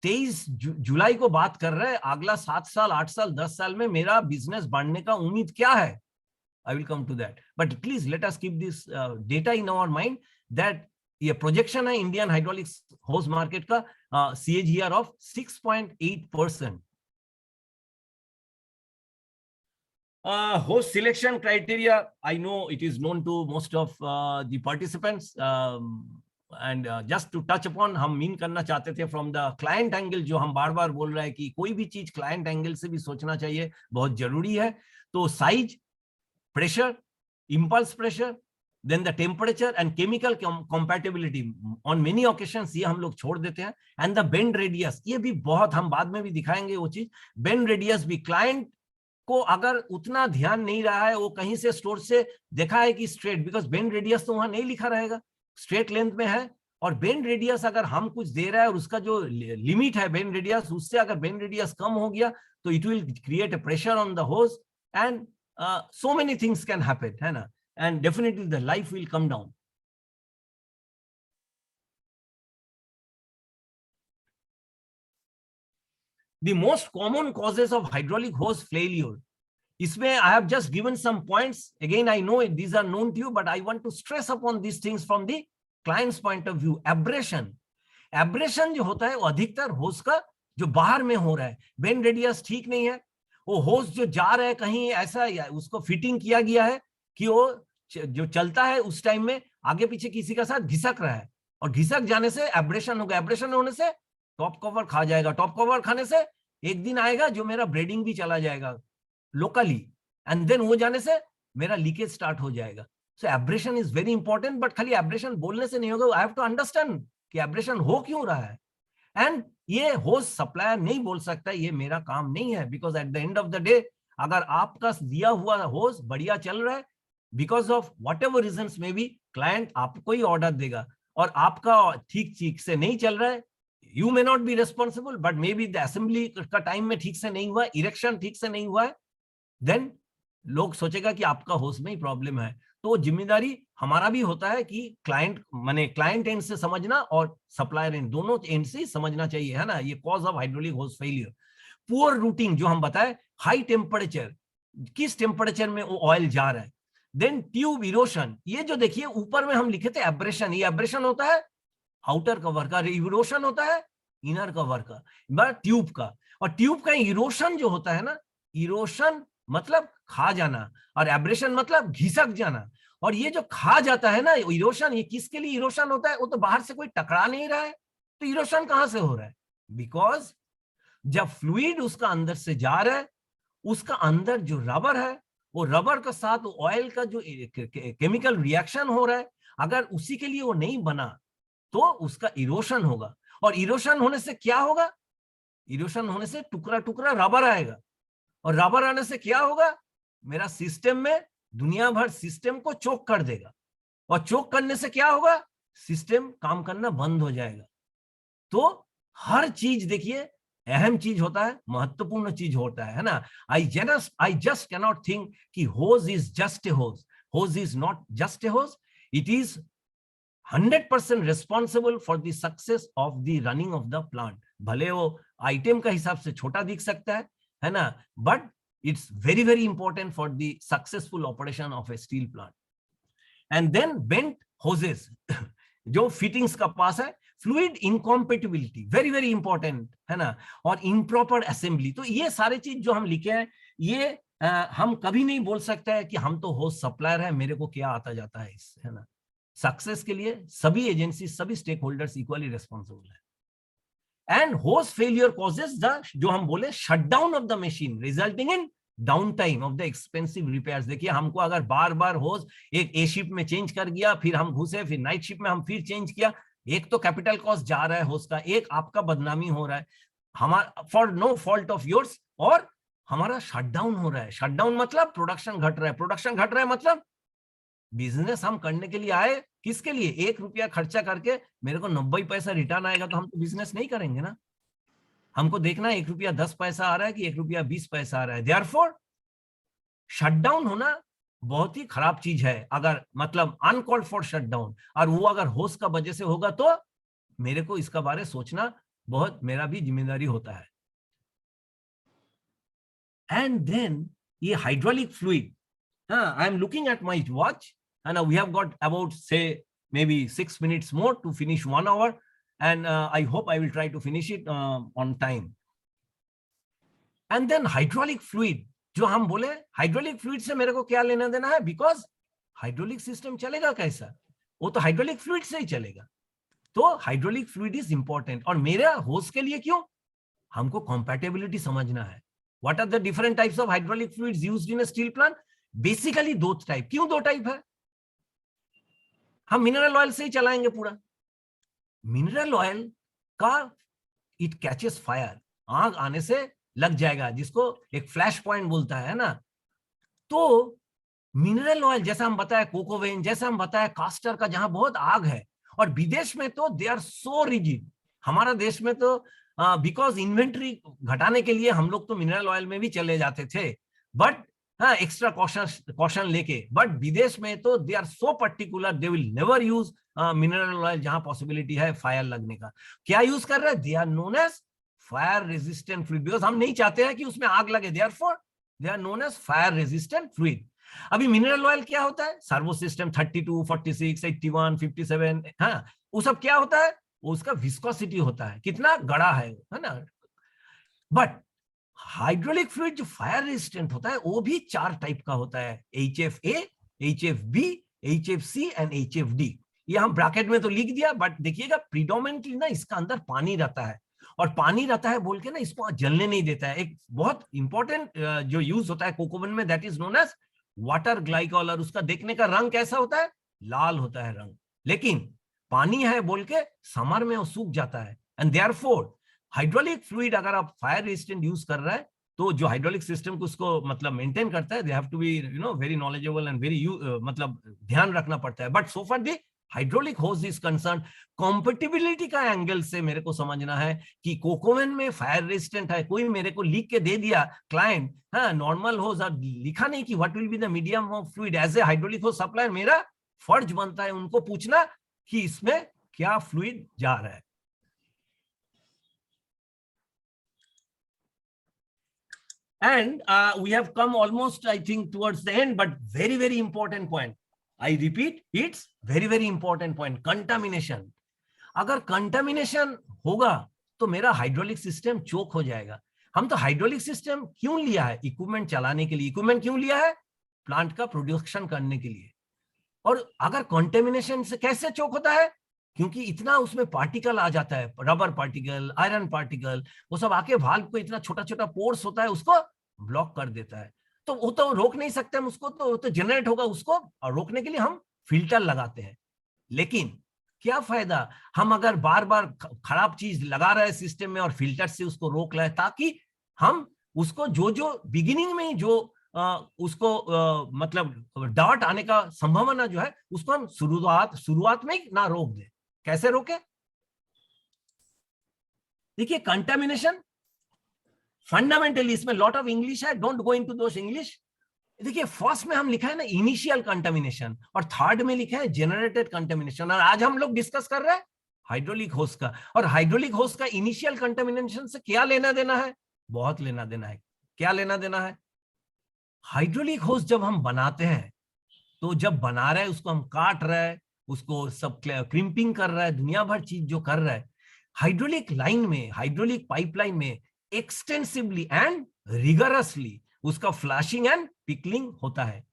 23 जुलाई को बात कर रहे हैं, अगला 7 साल 8 साल 10 साल में मेरा बिजनेस बढ़ने का उम्मीद क्या है. I will come to that, but please let us keep this data in our mind that ये projection है Indian hydraulic hose market का CAGR of 6.8%. Hose selection criteria, I know it is known to most of the participants, and just to touch upon, हम mean करना चाहते थे from the client angle, जो हम बार बार बोल रहे हैं कि कोई भी चीज client angle से भी सोचना चाहिए, बहुत जरूरी है. तो size, pressure, impulse pressure, then the temperature and chemical compatibility, on many occasions ये हम लोग छोड़ देते हैं, and the bend radius, ये भी बहुत, हम बाद में भी दिखाएंगे वो चीज. bend radius भी client को अगर उतना ध्यान नहीं रहा है, वो कहीं से स्टोर से देखा है कि स्ट्रेट, बिकॉज बेंड रेडियस तो वहां नहीं लिखा रहेगा, स्ट्रेट लेंथ में है, और बेंड रेडियस अगर हम कुछ दे रहा है और उसका जो लिमिट है बेंड रेडियस, उससे अगर बेंड रेडियस कम हो गया तो it will create a pressure on the hose, and so many things can happen, है ना, and definitely the life will come down. The most common causes of hydraulic hose failure, इसमें I have just given some points. Again, I know these are known to you, but I want to stress upon these things from the client's point of view. Abrasion, abrasion जो होता है वो अधिकतर होस का जो बाहर में हो रहा है, बेंड रेडियस ठीक नहीं है, वो होस जो जा रहा है कहीं ऐसा, उसको फिटिंग किया गया है कि वो जो चलता है उस टाइम में आगे पीछे किसी का साथ घिसक रहा है, और घिसक जाने से एब्रेशन होगा, एब्रेशन होने से टॉप कवर खा जाएगा, टॉप कवर खाने से एक दिन आएगा जो मेरा ब्रेडिंग भी चला जाएगा लोकली, एंड देन हो जाने से मेरा लीकेज स्टार्ट हो जाएगा. So abrasion is very important, but खाली एब्रेशन बोलने से नहीं होगा, आई हैव टू अंडरस्टैंड कि एब्रेशन हो क्यों रहा है, एंड ये होज सप्लायर नहीं बोल सकता ये मेरा काम नहीं है, because at the end of the day अगर आपका दिया हुआ होज बढ़िया चल रहा है, because of what ever reasons में भी क्लाइंट आपको ही ऑर्डर देगा, और आपका ठीक ठीक से नहीं चल रहा है, you may not be responsible, but may be the assembly का टाइम में ठीक से नहीं हुआ, इरेक्शन ठीक से नहीं हुआ है, देन लोग सोचेगा कि आपका होस में ही प्रॉब्लम है. तो जिम्मेदारी हमारा भी होता है कि क्लाइंट माने क्लाइंट एंड से समझना और सप्लायर एंड, दोनों एंड से समझना चाहिए, है ना, ये कॉज ऑफ हाइड्रोलिक होस फेलियर. पुअर रूटिंग जो हम बताए, हाई टेम्परेचर, किस टेम्परेचर में वो ऑयल जा रहा है, देन ट्यूब इरोशन, ये जो देखिए ऊपर में हम लिखे थे एब्रेशन, ये एब्रेशन होता है आउटर कवर का, इरोशन होता है इनर कवर का, ट्यूब का, और ट्यूब का इरोशन जो होता है ना, इरोशन मतलब खा जाना, और एब्रेशन मतलब घिसक जाना, और ये जो खा जाता है ना इरोशन, ये किसके लिए इरोशन होता है, वो तो बाहर से कोई टकरा नहीं रहा है, तो इरोशन कहां से हो रहा है, बिकॉज जब फ्लूइड उसका अंदर से जा रहा है, उसका अंदर जो रबर है, वो रबर के साथ ऑयल का जो केमिकल रिएक्शन हो रहा है, अगर उसी के लिए वो नहीं बना तो उसका इरोशन होगा, और इरोशन होने से क्या होगा, इरोशन होने से टुकड़ा टुकड़ा रबर आएगा, और रबर आने से क्या होगा, मेरा सिस्टम में दुनिया भर सिस्टम को चोक कर देगा, और चोक करने से क्या होगा, सिस्टम काम करना बंद हो जाएगा. तो हर चीज देखिए अहम चीज होता है, महत्वपूर्ण चीज होता है ना। आई जस्ट कैनॉट थिंक कि hose is just a hose. Hose is not just a hose, it is 100% responsible for the success of the running of the plant. भले वो आइटम का हिसाब से छोटा दिख सकता है ना, but it's very very important for the successful operation of a steel plant. And then bent hoses जो फिटिंग्स का पास है, fluid incompatibility very very important है ना, और इम्प्रॉपर असेंबली. तो ये सारे चीज जो हम लिखे हैं, ये हम कभी नहीं बोल सकते हैं कि हम तो होस्ट सप्लायर है, मेरे को क्या आता जाता है इससे, है ना. सक्सेस के लिए सभी एजेंसी, सभी स्टेक होल्डर्स इक्वली रिस्पॉन्सिबल है. And host failure causes the, जो हम बोले, shutdown of the machine resulting in down time of the expensive repairs. देखिए, हमको अगर बार बार होज एक ए शिफ्ट में चेंज कर गया, फिर हम घुसे, फिर नाइट शिफ्ट में हम फिर चेंज किया, एक तो कैपिटल कॉस्ट जा रहा है होज का, एक आपका बदनामी हो रहा है हमारा for no fault of yours, और हमारा शटडाउन हो रहा है. शटडाउन मतलब प्रोडक्शन घट रहा है. प्रोडक्शन घट रहा है मतलब बिजनेस हम करने के लिए आए, किसके लिए? 1 रुपया खर्चा करके मेरे को 90 पैसा रिटर्न आएगा तो हम तो बिजनेस नहीं करेंगे ना. हमको देखना है 1 रुपया 10 पैसा आ रहा है कि 1 रुपया 20 पैसा आ रहा है. देयरफॉर शटडाउन होना बहुत ही खराब चीज है. अगर मतलब अनकॉल्ड फॉर शटडाउन, और वो अगर होस्ट का वजह से होगा तो मेरे को इसका बारे सोचना बहुत, मेरा भी जिम्मेदारी होता है. एंड देन ये hydraulic fluid, I am looking at my watch and we have got about, say, maybe 6 minutes more to finish 1 hour, and I hope I will try to finish it on time. And then hydraulic fluid, जो हम बोले hydraulic fluid से मेरे को क्या लेना देना है, बिकॉज हाइड्रोलिक सिस्टम चलेगा कैसा, वो तो हाइड्रोलिक फ्लूइड से ही चलेगा. तो हाइड्रोलिक फ्लूइड इज इंपॉर्टेंट. और मेरा होस्ट के लिए क्यों, हमको कंपैटिबिलिटी समझना है. What are the different types of hydraulic fluids used in a steel plant? Basically 2 type. क्यों 2 टाइप है? हम मिनरल ऑयल से ही चलाएंगे पूरा. मिनरल ऑयल का इट कैचेस फायर, आग आने से लग जाएगा, जिसको एक फ्लैश पॉइंट बोलता है ना. तो मिनरल ऑयल जैसा हम बताया, कोकोवेन जैसा हम बताया, कास्टर का, जहां बहुत आग है. और विदेश में तो दे आर सो रिजिड. हमारा देश में तो बिकॉज इन्वेंट्री घटाने के लिए हम लोग तो मिनरल ऑयल में भी चले जाते थे, बट एक्स्ट्रा कॉशन लेके. बट विदेश में तो they are so particular, they will never use mineral oil जहां पॉसिबिलिटी है फायर लगने का. क्या यूज कर रहे हैं? They are known as fire resistant fluid, because हम नहीं चाहते हैं कि उसमें आग लगे. Therefore they are known as fire resistant fluid. अभी मिनरल ऑयल क्या होता है? सर्वो सिस्टम 32, 46, 81, 57, हाँ, वो सब क्या होता है? उसका विस्कोसिटी होता है, कितना गड़ा है ना. बट हाइड्रोलिक फ्लूइड जो फायर रेजिस्टेंट होता है, वो भी 4 टाइप का होता है. HFA, HFB, HFC and HFD. ये हम ब्रैकेट में तो लिख दिया, बट देखिएगा प्रीडोमिनेटली ना इसका अंदर पानी रहता है, और पानी रहता है बोल के ना इसको जलने नहीं देता है. एक बहुत इंपॉर्टेंट जो यूज होता है कोकोवन में, that is known as water glycol. और उसका देखने का रंग कैसा होता है? लाल होता है रंग. लेकिन पानी है बोल के समर में वो सूख जाता है. एंड देयरफॉर हाइड्रोलिक फ्लूइड अगर आप फायर रेजिस्टेंट यूज कर रहे हैं, तो जो हाइड्रोलिक सिस्टम को उसको मतलब मेंटेन करता है, they have to be very knowledgeable and very मतलब ध्यान रखना पड़ता है. But so far the hydraulic hose is concern, compatibility का एंगल से मेरे को समझना है कि कोकोवेन में फायर रेजिस्टेंट है. कोई मेरे को लिख के दे दिया क्लाइंट, हाँ, नॉर्मल होज, और लिखा नहीं कि what will be the medium of fluid. As a hydraulic hose supplier मेरा फर्ज बनता है उनको पूछना कि इसमें क्या फ्लूइड जा रहा है. And we have come almost, I think, towards the end, but very, very important point. I repeat, it's very, very important point. Contamination. अगर contamination होगा तो मेरा हाइड्रोलिक सिस्टम चोक हो जाएगा. हम तो हाइड्रोलिक सिस्टम क्यों लिया है? इक्विपमेंट चलाने के लिए. इक्विपमेंट क्यों लिया है? प्लांट का प्रोडक्शन करने के लिए. और अगर कंटेमिनेशन से कैसे चोक होता है? क्योंकि इतना उसमें पार्टिकल आ जाता है, रबर पार्टिकल, आयरन पार्टिकल, वो सब आके वाल्व को, इतना छोटा छोटा पोर्स होता है, उसको ब्लॉक कर देता है. तो वो तो रोक नहीं सकते हम उसको, तो जनरेट होगा. उसको रोकने के लिए हम फिल्टर लगाते हैं. लेकिन क्या फायदा हम अगर बार बार खराब चीज लगा रहे हैं सिस्टम में और फिल्टर से उसको रोक लाए, ताकि हम उसको जो बिगिनिंग में जो उसको मतलब डाउट आने का संभावना जो है, उसको हम शुरुआत में ना रोक दे. कैसे रोके? देखिए, कंटामिनेशन फंडामेंटली इसमें लॉट ऑफ इंग्लिश है, don't go into those English. देखिए फर्स्ट में हम लिखा है ना इनिशियल कंटामिनेशन, और थर्ड में लिखा है जनरेटेड कंटामिनेशन, और आज हम लोग डिस्कस कर रहे हैं हाइड्रोलिक होस का। और हाइड्रोलिक होस का इनिशियल कंटामिनेशन से क्या लेना देना है? बहुत लेना देना है। क्या लेना देना है? हाइड्रोलिक होस जब हम बनाते हैं, तो जब बना रहे हैं उसको हम काट रहे हैं, उसको सब क्रिम्पिंग कर रहा है, दुनिया भर चीज जो कर रहा है, हाइड्रोलिक लाइन में, हाइड्रोलिक पाइपलाइन में एक्सटेंसिवली एंड रिगरसली उसका फ्लैशिंग एंड पिकलिंग होता है।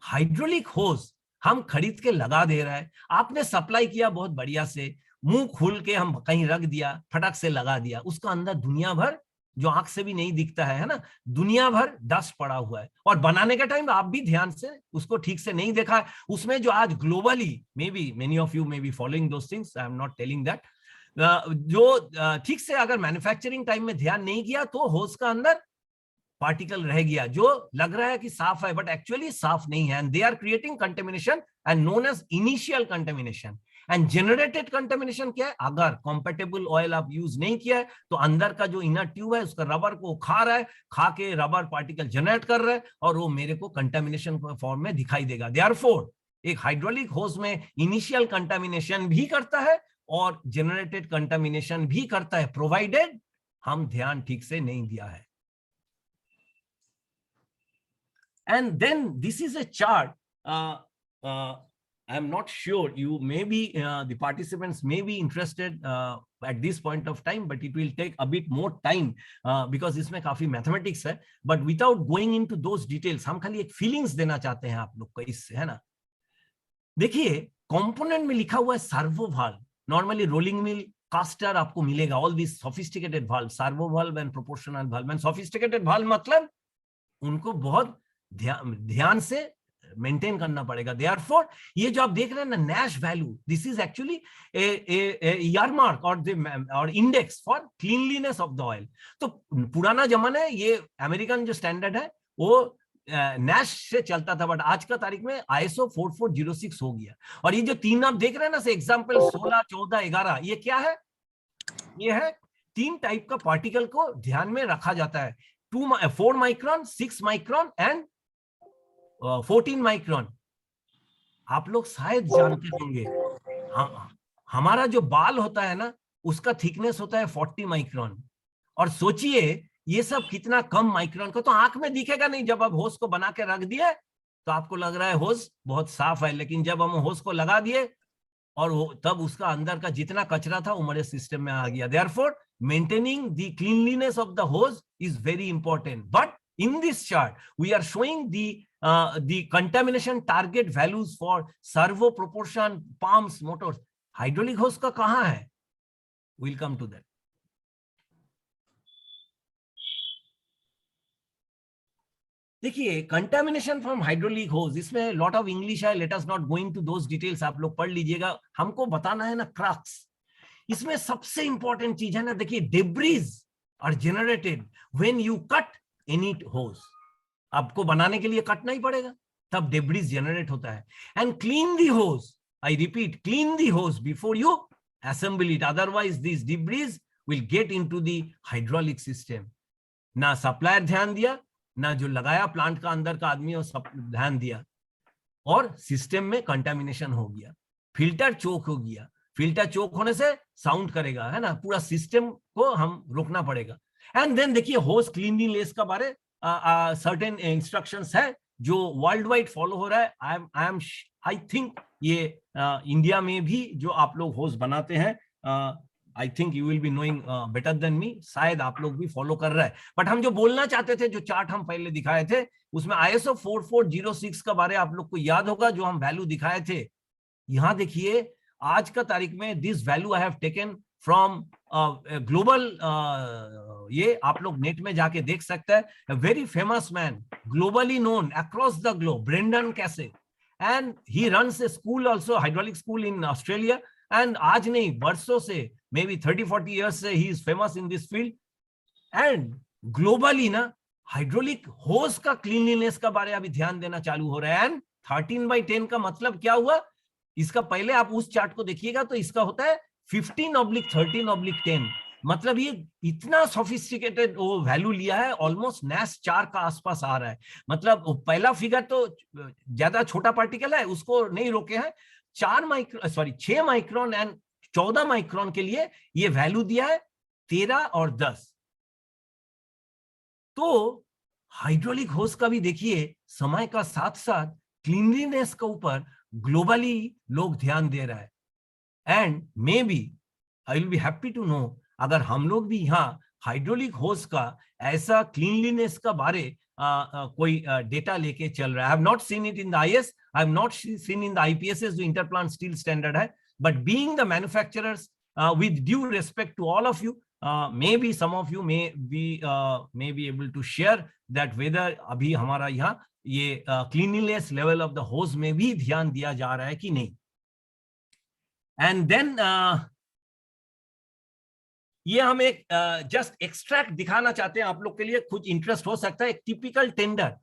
हाइड्रोलिक होस हम खरीद के लगा दे रहा है, आपने सप्लाई किया बहुत बढ़िया से, मुंह खोल के हम कहीं रख दिया, फटक से लगा दिया, उसका अंदर दुनिया भर जो आंख से भी नहीं दिखता है ना, दुनिया भर डस्ट पड़ा हुआ है। और बनाने के टाइम आप भी ध्यान से उसको ठीक से नहीं देखा है। उसमें जो आज globally, may be many of you may be following those things, I am not telling that, जो ठीक से अगर मैन्युफैक्चरिंग टाइम में ध्यान नहीं किया तो होस का अंदर पार्टिकल रह गया, जो लग रहा है कि साफ है बट एक्चुअली साफ नहीं है, and they are creating contamination and known as initial contamination. And generated contamination क्या है? अगर कंपैटिबल ऑयल आप यूज नहीं किया है तो अंदर का जो इनर ट्यूब है उसका रबर को खा रहा है, खा के रबर पार्टिकल जनरेट कर रहा है, और वो मेरे को कंटेमिनेशन फॉर्म में दिखाई देगा। देयरफॉर एक हाइड्रोलिक होस में इनिशियल कंटेमिनेशन भी करता है और जनरेटेड कंटेमिनेशन भी करता है, प्रोवाइडेड हम ध्यान ठीक से नहीं दिया है। And then this is a chart. I'm not sure, you may be, the participants may be interested at this point of time, but it will take a bit more time because इसमें काफी mathematics है। But without going into those details, हम खाली एक feelings देना चाहते हैं आप लोग को इससे, है ना। देखिए कंपोनेंट में लिखा हुआ है servo valve, normally rolling mill, caster आपको मिलेगा, all this sophisticated valve, servo valve and proportional valve. And sophisticated valve मतलब उनको बहुत ध्यान से मेंटेन करना पड़ेगा। देयरफॉर ये जो आप देख रहे हैं ना NAS value, this is actually यारमार्क और index for cleanliness of the oil. तो पुराना जमाना है, ये अमेरिकन जो स्टैंडर्ड है वो नैश से चलता था, बट आज का तारीख में ISO 4406 हो गया। और ये जो तीन आप देख रहे हैं ना, से एग्जाम्पल 16, 14, 11, ये क्या है? ये है तीन टाइप का पार्टिकल को ध्यान में रखा जाता है, 4 माइक्रोन, 6 माइक्रोन एंड 14 माइक्रोन। आप लोग शायद जानते होंगे, हमारा जो बाल होता है ना उसका थिकनेस होता है 40 माइक्रोन, और सोचिए ये सब कितना कम माइक्रोन का, तो आंख में दिखेगा नहीं। जब आप होस को बना के रख दिए तो आपको लग रहा है होस बहुत साफ है, लेकिन जब हम होस को लगा दिए और तब उसका अंदर का जितना कचरा था वो हमारे सिस्टम में आ गया। Therefore maintaining the cleanliness of the hose is very important. But in this chart we are showing the contamination target values for servo, proportion, pumps, motors. Hydraulic hose का कहाँ है? We'll come to that. देखिए contamination from hydraulic होस, इसमें lot of English है, late us not go into those details, आप लोग पढ़ लीजिएगा। हमको बताना है ना क्रक्स, इसमें सबसे इंपॉर्टेंट चीज है ना, देखिए debris are generated when you cut any hose. आपको बनाने के लिए कटना ही पड़ेगा, तब डेब्रीज जनरेट होता है। एंड क्लीन दी होस, आई रिपीट, क्लीन दी होस before you assemble it, otherwise this debris will get into the hydraulic system. ना सप्लायर ध्यान दिया, ना जो लगाया प्लांट का अंदर का आदमी ध्यान दिया, और सिस्टम में कंटामिनेशन हो गया, फिल्टर चोक हो गया। फिल्टर चोक होने से साउंड करेगा, है ना, पूरा सिस्टम को हम रोकना पड़ेगा। एंड देन देखिए होस क्लीनलीनेस का बारे सर्टेन इंस्ट्रक्शंस है जो वर्ल्ड वाइड फॉलो हो रहा है। आई थिंक ये इंडिया में भी जो आप लोग होस बनाते हैं, I think you will be knowing better than me, शायद आप लोग भी फॉलो कर रहे हैं। बट हम जो बोलना चाहते थे, जो चार्ट हम पहले दिखाए थे, उसमें ISO 4406 का बारे आप लोग को याद होगा, जो हम वैल्यू दिखाए थे। यहां देखिए आज का तारीख में this value I have taken from global, ये आप लोग नेट में जाके देख सकते हैं, very famous man, globally known across the globe, Brendan Casey, and he runs a school also, hydraulic school in Australia. And आज नहीं, वर्षों से, मे बी 30-40 ईयर्स से ही is famous in this field. And globally ना hydraulic hose का cleanliness का बारे अभी ध्यान देना चालू हो रहा है। एंड 13/10 का मतलब क्या हुआ, इसका पहले आप उस चार्ट को देखिएगा तो इसका होता है 15/13/10। मतलब ये इतना सोफिस्टिकेटेड वो वैल्यू लिया है, ऑलमोस्ट NAS 4 का आसपास आ रहा है। मतलब पहला फिगर तो ज्यादा छोटा पार्टिकल है, उसको नहीं रोके हैं। 6 माइक्रोन एंड 14 माइक्रोन के लिए ये वैल्यू दिया है 13 और 10। तो हाइड्रोलिक होस का भी देखिए समय का साथ साथ क्लीनलीनेस के ऊपर ग्लोबली लोग ध्यान दे रहा है। And maybe I will be happy to know अगर हम लोग भी यहाँ हाइड्रोलिक होस का ऐसा क्लीनलीनेस का बारे कोई डेटा लेके चल रहा है। आई have not seen it in the IS, I have not seen in the IPSS जो इंटरप्लांट स्टील स्टैंडर्ड है, but being the manufacturers with due respect to all of you, maybe some of you may be able to share that whether अभी हमारा यहाँ ये cleanliness level of the hose में भी ध्यान दिया जा रहा है कि नहीं। And then ये हम एक जस्ट एक्सट्रैक्ट दिखाना चाहते हैं आप लोग के लिए, कुछ इंटरेस्ट हो सकता है। एक टिपिकल टेंडर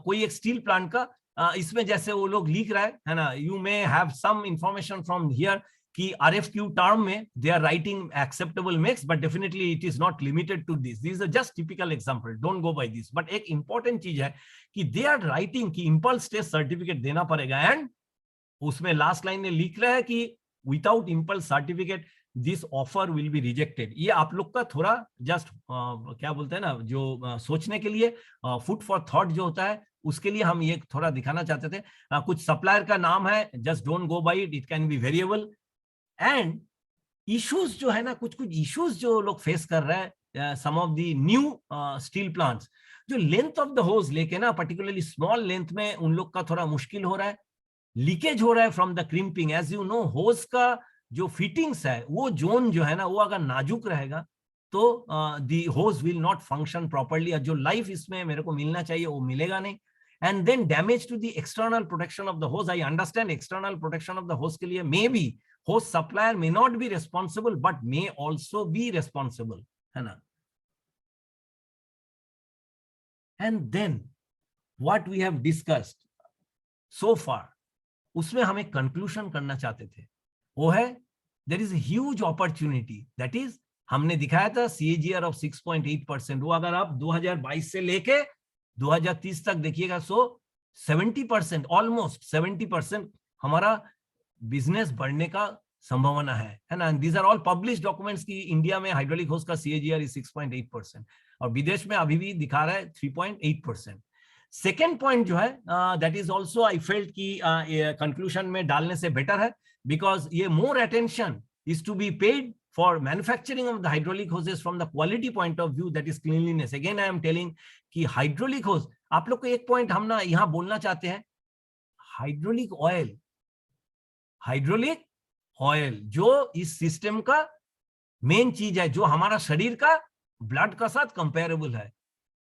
कोई एक स्टील प्लांट का, इसमें जैसे वो लोग लिख रहा है ना, you may have some information from here कि RFQ टर्म में they are writing acceptable mix, but definitely it is not limited to this is just typical example, don't go by this. But एक important चीज है कि they are writing कि impulse test certificate देना पड़ेगा, and उसमें last line में लिख रहा है कि without impulse certificate this offer will be rejected. ये आप लोग का थोड़ा जस्ट क्या बोलते हैं ना, जो सोचने के लिए फूड फॉर थॉट जो होता है, उसके लिए हम ये थोड़ा दिखाना चाहते थे। कुछ सप्लायर का नाम है, just don't go by it, it can be variable. And issues जो है ना, कुछ इश्यूज जो लोग फेस कर रहे हैं, some of the new steel plants, जो लेंथ ऑफ द होज लेके ना, पर्टिकुलरली स्मॉल लेंथ में उन लोग का थोड़ा मुश्किल हो रहा है, लीकेज हो रहा है from the crimping. As you know, hose का जो फिटिंग्स है, वो जोन जो है ना, वो अगर नाजुक रहेगा तो दी होज विल नॉट फंक्शन प्रॉपर्ली, और जो लाइफ इसमें मेरे को मिलना चाहिए वो मिलेगा नहीं। And then damage to the external protection of the hose. I understand external protection of the hose के लिए may be hose supplier may not be responsible, but may also be responsible, है ना। And then what we have discussed so far, उसमें हम एक conclusion करना चाहते थे, वो है there is a huge opportunity, that is हमने दिखाया था CAGR ऑफ 6.8%। वो अगर आप 2022 से लेके 2030 तक देखिएगा, सो 70%, ऑलमोस्ट 70% हमारा बिजनेस बढ़ने का संभावना है ना। These are all publish documents की इंडिया में हाइड्रोलिक होस का CAGR इज 6.8%, और विदेश में अभी भी दिखा रहा है 3.8%। सेकेंड पॉइंट जो है, that is also I felt की कंक्लूजन में डालने से बेटर है, बिकॉज ये more attention is to be paid for manufacturing of the hydraulic hoses from the quality point of view, that is cleanliness. Again I am telling कि hydraulic hose, आप लोग को एक पॉइंट हम ना यहाँ बोलना चाहते हैं, हाइड्रोलिक ऑयल जो इस सिस्टम का मेन चीज है, जो हमारा शरीर का ब्लड का साथ कंपेरेबल है,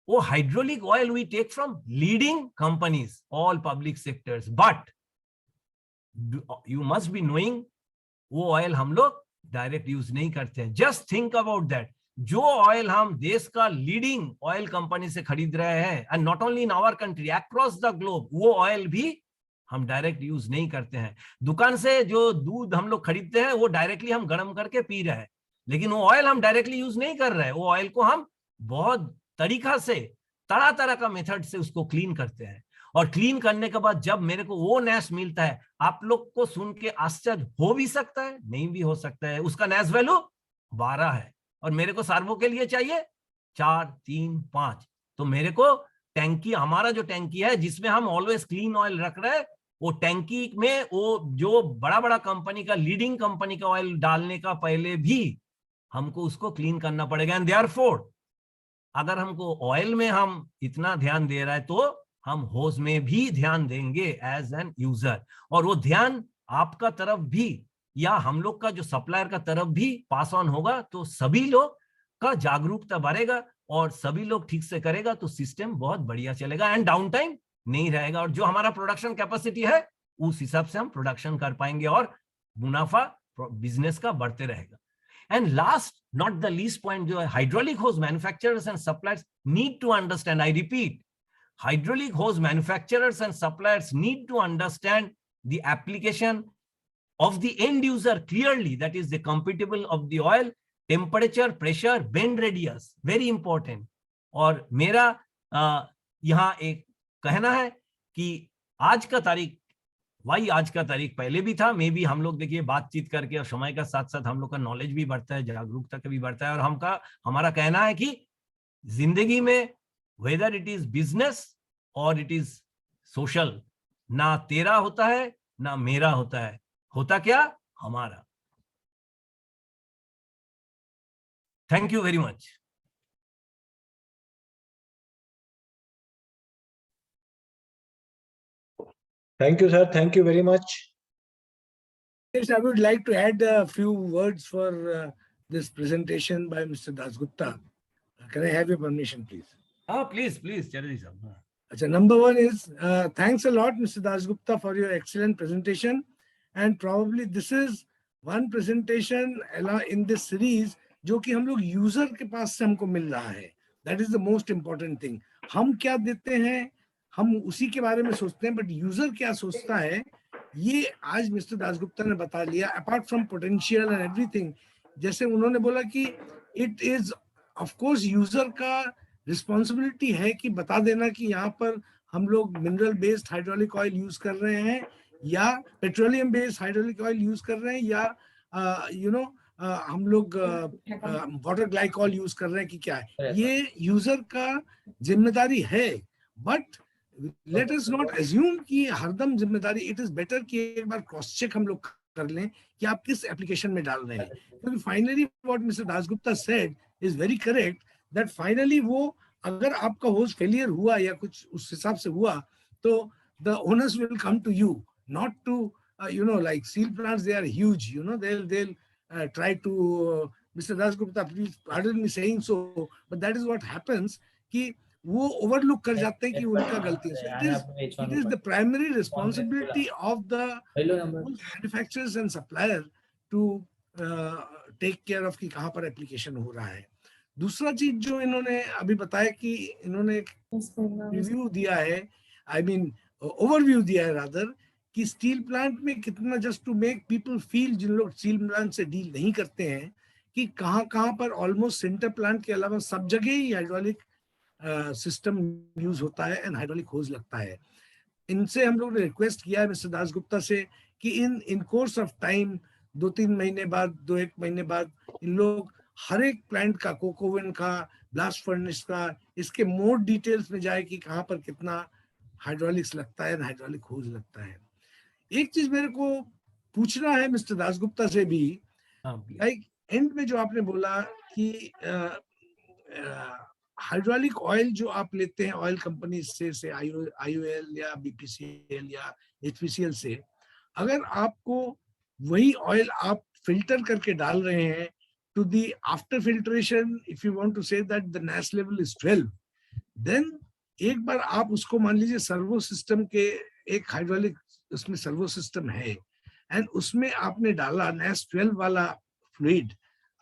वो hydraulic oil we take from leading companies, all public sectors, but you must be knowing वो ऑयल हम लोग डायरेक्ट यूज नहीं करते हैं। जस्ट थिंक अबाउट दैट, जो ऑयल हम देश का लीडिंग ऑयल कंपनी से खरीद रहे हैं, and not only in our country, across the globe, वो ऑयल भी हम डायरेक्ट यूज नहीं करते हैं। दुकान से जो दूध हम लोग खरीदते हैं वो डायरेक्टली हम गर्म करके पी रहे हैं, लेकिन वो ऑयल हम डायरेक्टली यूज नहीं कर रहे हैं। वो ऑयल को हम बहुत तरीका से, तरह तरह का मेथड से उसको क्लीन करते हैं, और क्लीन करने के बाद जब मेरे को वो नैश मिलता है, आप लोग को सुन के आश्चर्य हो भी सकता है, नहीं भी हो सकता है, उसका नैश वैल्यू 12 है, और मेरे को सर्वो के लिए चाहिए 4, 3, 5। तो मेरे को टैंकी, हमारा जो टैंकी है जिसमें हम ऑलवेज क्लीन ऑयल रख रहे हैं, वो टैंकी में वो जो बड़ा बड़ा कंपनी का, लीडिंग कंपनी का ऑयल डालने का पहले भी हमको उसको क्लीन करना पड़ेगा। एंड देयरफॉर अगर हमको ऑयल में हम इतना ध्यान दे रहा है, तो हम होज में भी ध्यान देंगे एज एन यूजर, और वो ध्यान आपका तरफ भी या हम लोग का जो सप्लायर का तरफ भी पास ऑन होगा, तो सभी लोग का जागरूकता बढ़ेगा और सभी लोग ठीक से करेगा, तो सिस्टम बहुत बढ़िया चलेगा एंड डाउन टाइम नहीं रहेगा, और जो हमारा प्रोडक्शन कैपेसिटी है उस हिसाब से हम प्रोडक्शन कर पाएंगे और मुनाफा बिजनेस का बढ़ते रहेगा। And last, not the least point, जो hydraulic hose manufacturers and suppliers need to understand, I repeat, hydraulic hose manufacturers and suppliers need to understand the application of the end user clearly, that is the compatible of the oil temperature, pressure, bend radius, very important. और मेरा यहाँ एक कहना है कि आज का तारीख, भाई आज का तारीख पहले भी था, मे भी हम लोग देखिए बातचीत करके और समय का साथ साथ हम लोग का नॉलेज भी बढ़ता है, जागरूकता का भी बढ़ता है, और हमारा कहना है कि जिंदगी में वेदर इट इज बिजनेस और इट इज सोशल, ना तेरा होता है ना मेरा होता है, होता क्या, हमारा। Thank you very much. Thank you, sir. Thank you very much. Yes, I would like to add a few words for this presentation by Mr. Dasgupta. Can I have your permission, please? Please, Chatterjee sir. Achha, number one is thanks a lot, Mr. Dasgupta, for your excellent presentation. And probably this is one presentation in this series जो कि हम लोग user के पास से हमको मिल रहा है. That is the most important thing. हम क्या देते हैं, हम उसी के बारे में सोचते हैं, बट यूजर क्या सोचता है, ये आज मिस्टर दासगुप्ता ने बता लिया. Apart from potential and everything, जैसे उन्होंने बोला कि it is of course user का रिस्पॉन्सिबिलिटी है कि बता देना कि यहाँ पर हम लोग mineral based hydraulic oil use कर रहे हैं या petroleum based hydraulic oil use कर रहे हैं या हम लोग वाटर ग्लाइकॉल यूज कर रहे हैं कि क्या है, ये यूजर का जिम्मेदारी है. But let us not assume कि हरदम जिम्मेदारी, इट इज बेटर कि एक बार क्रॉस चेक हम लोग कर लें कि आप किस एप्लीकेशन में डाल रहे हैं. क्योंकि finally what mister Dasgupta said is very correct, that finally वो अगर आपका होज फेलियर हुआ या कुछ उस हिसाब से हुआ तो the owners will come to you, not to like steel plants, they are huge, they'll try to Mr. Dasgupta, please pardon me saying so, but that is what happens कि वो ओवरलुक कर जाते हैं कि उनका गलती है. It is the primary responsibility of the manufacturers and supplier to take care of कि कहाँ पर एप्लीकेशन हो रहा है. दूसरा चीज जो इन्होंने अभी बताया कि इन्होंने रिव्यू दिया है, आई मीन ओवरव्यू दिया है रादर, कि स्टील प्लांट में कितना, just to make people feel, जिन लोग स्टील प्लांट से डील नहीं करते हैं, कि कहाँ कहाँ पर ऑलमोस्ट सेंटर प्लांट के अलावा सब जगह ही हाइड्रोलिक सिस्टम यूज होता है एंड हाइड्रोलिक होज लगता है. इनसे हम लोग ने रिक्वेस्ट किया है मिस्टर दासगुप्ता से कि इन कोर्स ऑफ टाइम 2-3 महीने बाद, 2-1 महीने बाद इन लोग हर एक प्लांट का, कोकोवन का, ब्लास्ट फर्नेस का, इसके मोर डिटेल्स में जाए कि कहाँ पर कितना हाइड्रोलिक्स लगता है, हाइड्रोलिक होज लगता है. एक चीज मेरे को पूछना है मिस्टर दासगुप्ता से भी, लाइक एंड में जो आपने बोला कि हाइड्रोलिक ऑयल जो आप लेते हैं ऑयल कंपनी से IOL या BPCL या HPCL से, अगर आपको वही ऑयल आप फिल्टर करके डाल रहे हैं to the after filtration, if you want to say that the NAS level is 12, then एक बार आप उसको मान लीजिए सर्वो सिस्टम के, एक हाइड्रोलिक उसमें सर्वो सिस्टम है एंड उसमें आपने डाला NAS 12 वाला fluid,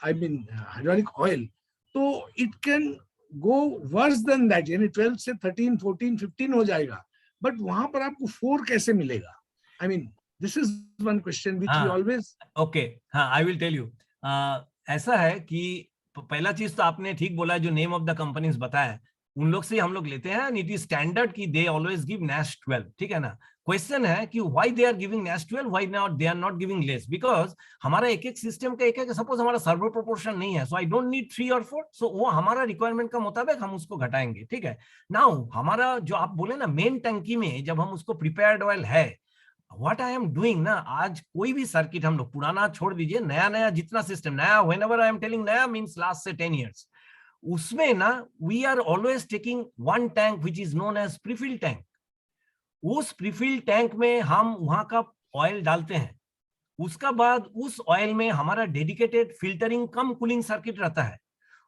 I mean hydraulic oil, तो it can go worse than that, यानी 12 से 13, 14, 15 हो जाएगा. बट वहां पर आपको 4 कैसे मिलेगा? I mean this is one question which we always. Okay, हाँ, आई विल टेल यू. ऐसा है कि पहला चीज तो आपने ठीक बोला, जो नेम ऑफ द कंपनीज बताया उन लोग से हम लोग लेते हैं, एंड इट इज स्टैंडर्ड कि दे ऑलवेज गिव NAS 12, ठीक है ना. क्वेश्चन है कि why they are giving NAS 12, why not they are not giving less, because हमारा एक एक सिस्टम का एक सपोज हमारा सर्वो प्रोपोर्शन नहीं है, सो आई डोंट नीड 3 और 4, सो वो हमारा रिक्वायरमेंट का मुताबिक हम उसको घटाएंगे, ठीक है. नाउ हमारा जो आप बोले ना मेन टंकी में जब हम उसको प्रिपेयर्ड ऑयल है, व्हाट आई एम डूइंग ना, आज कोई भी सर्किट हम लोग, पुराना छोड़ दीजिए, नया जितना सिस्टम नया, व्हेनेवर आई एम टेलिंग नया मींस लास्ट से 10 years, उसमें ना we are always taking one tank which is known as prefill tank. उस प्रीफिल टैंक में हम वहां का ऑयल डालते हैं, उसका बाद उस ऑयल में हमारा डेडिकेटेड फिल्टरिंग कम कूलिंग सर्किट रहता है.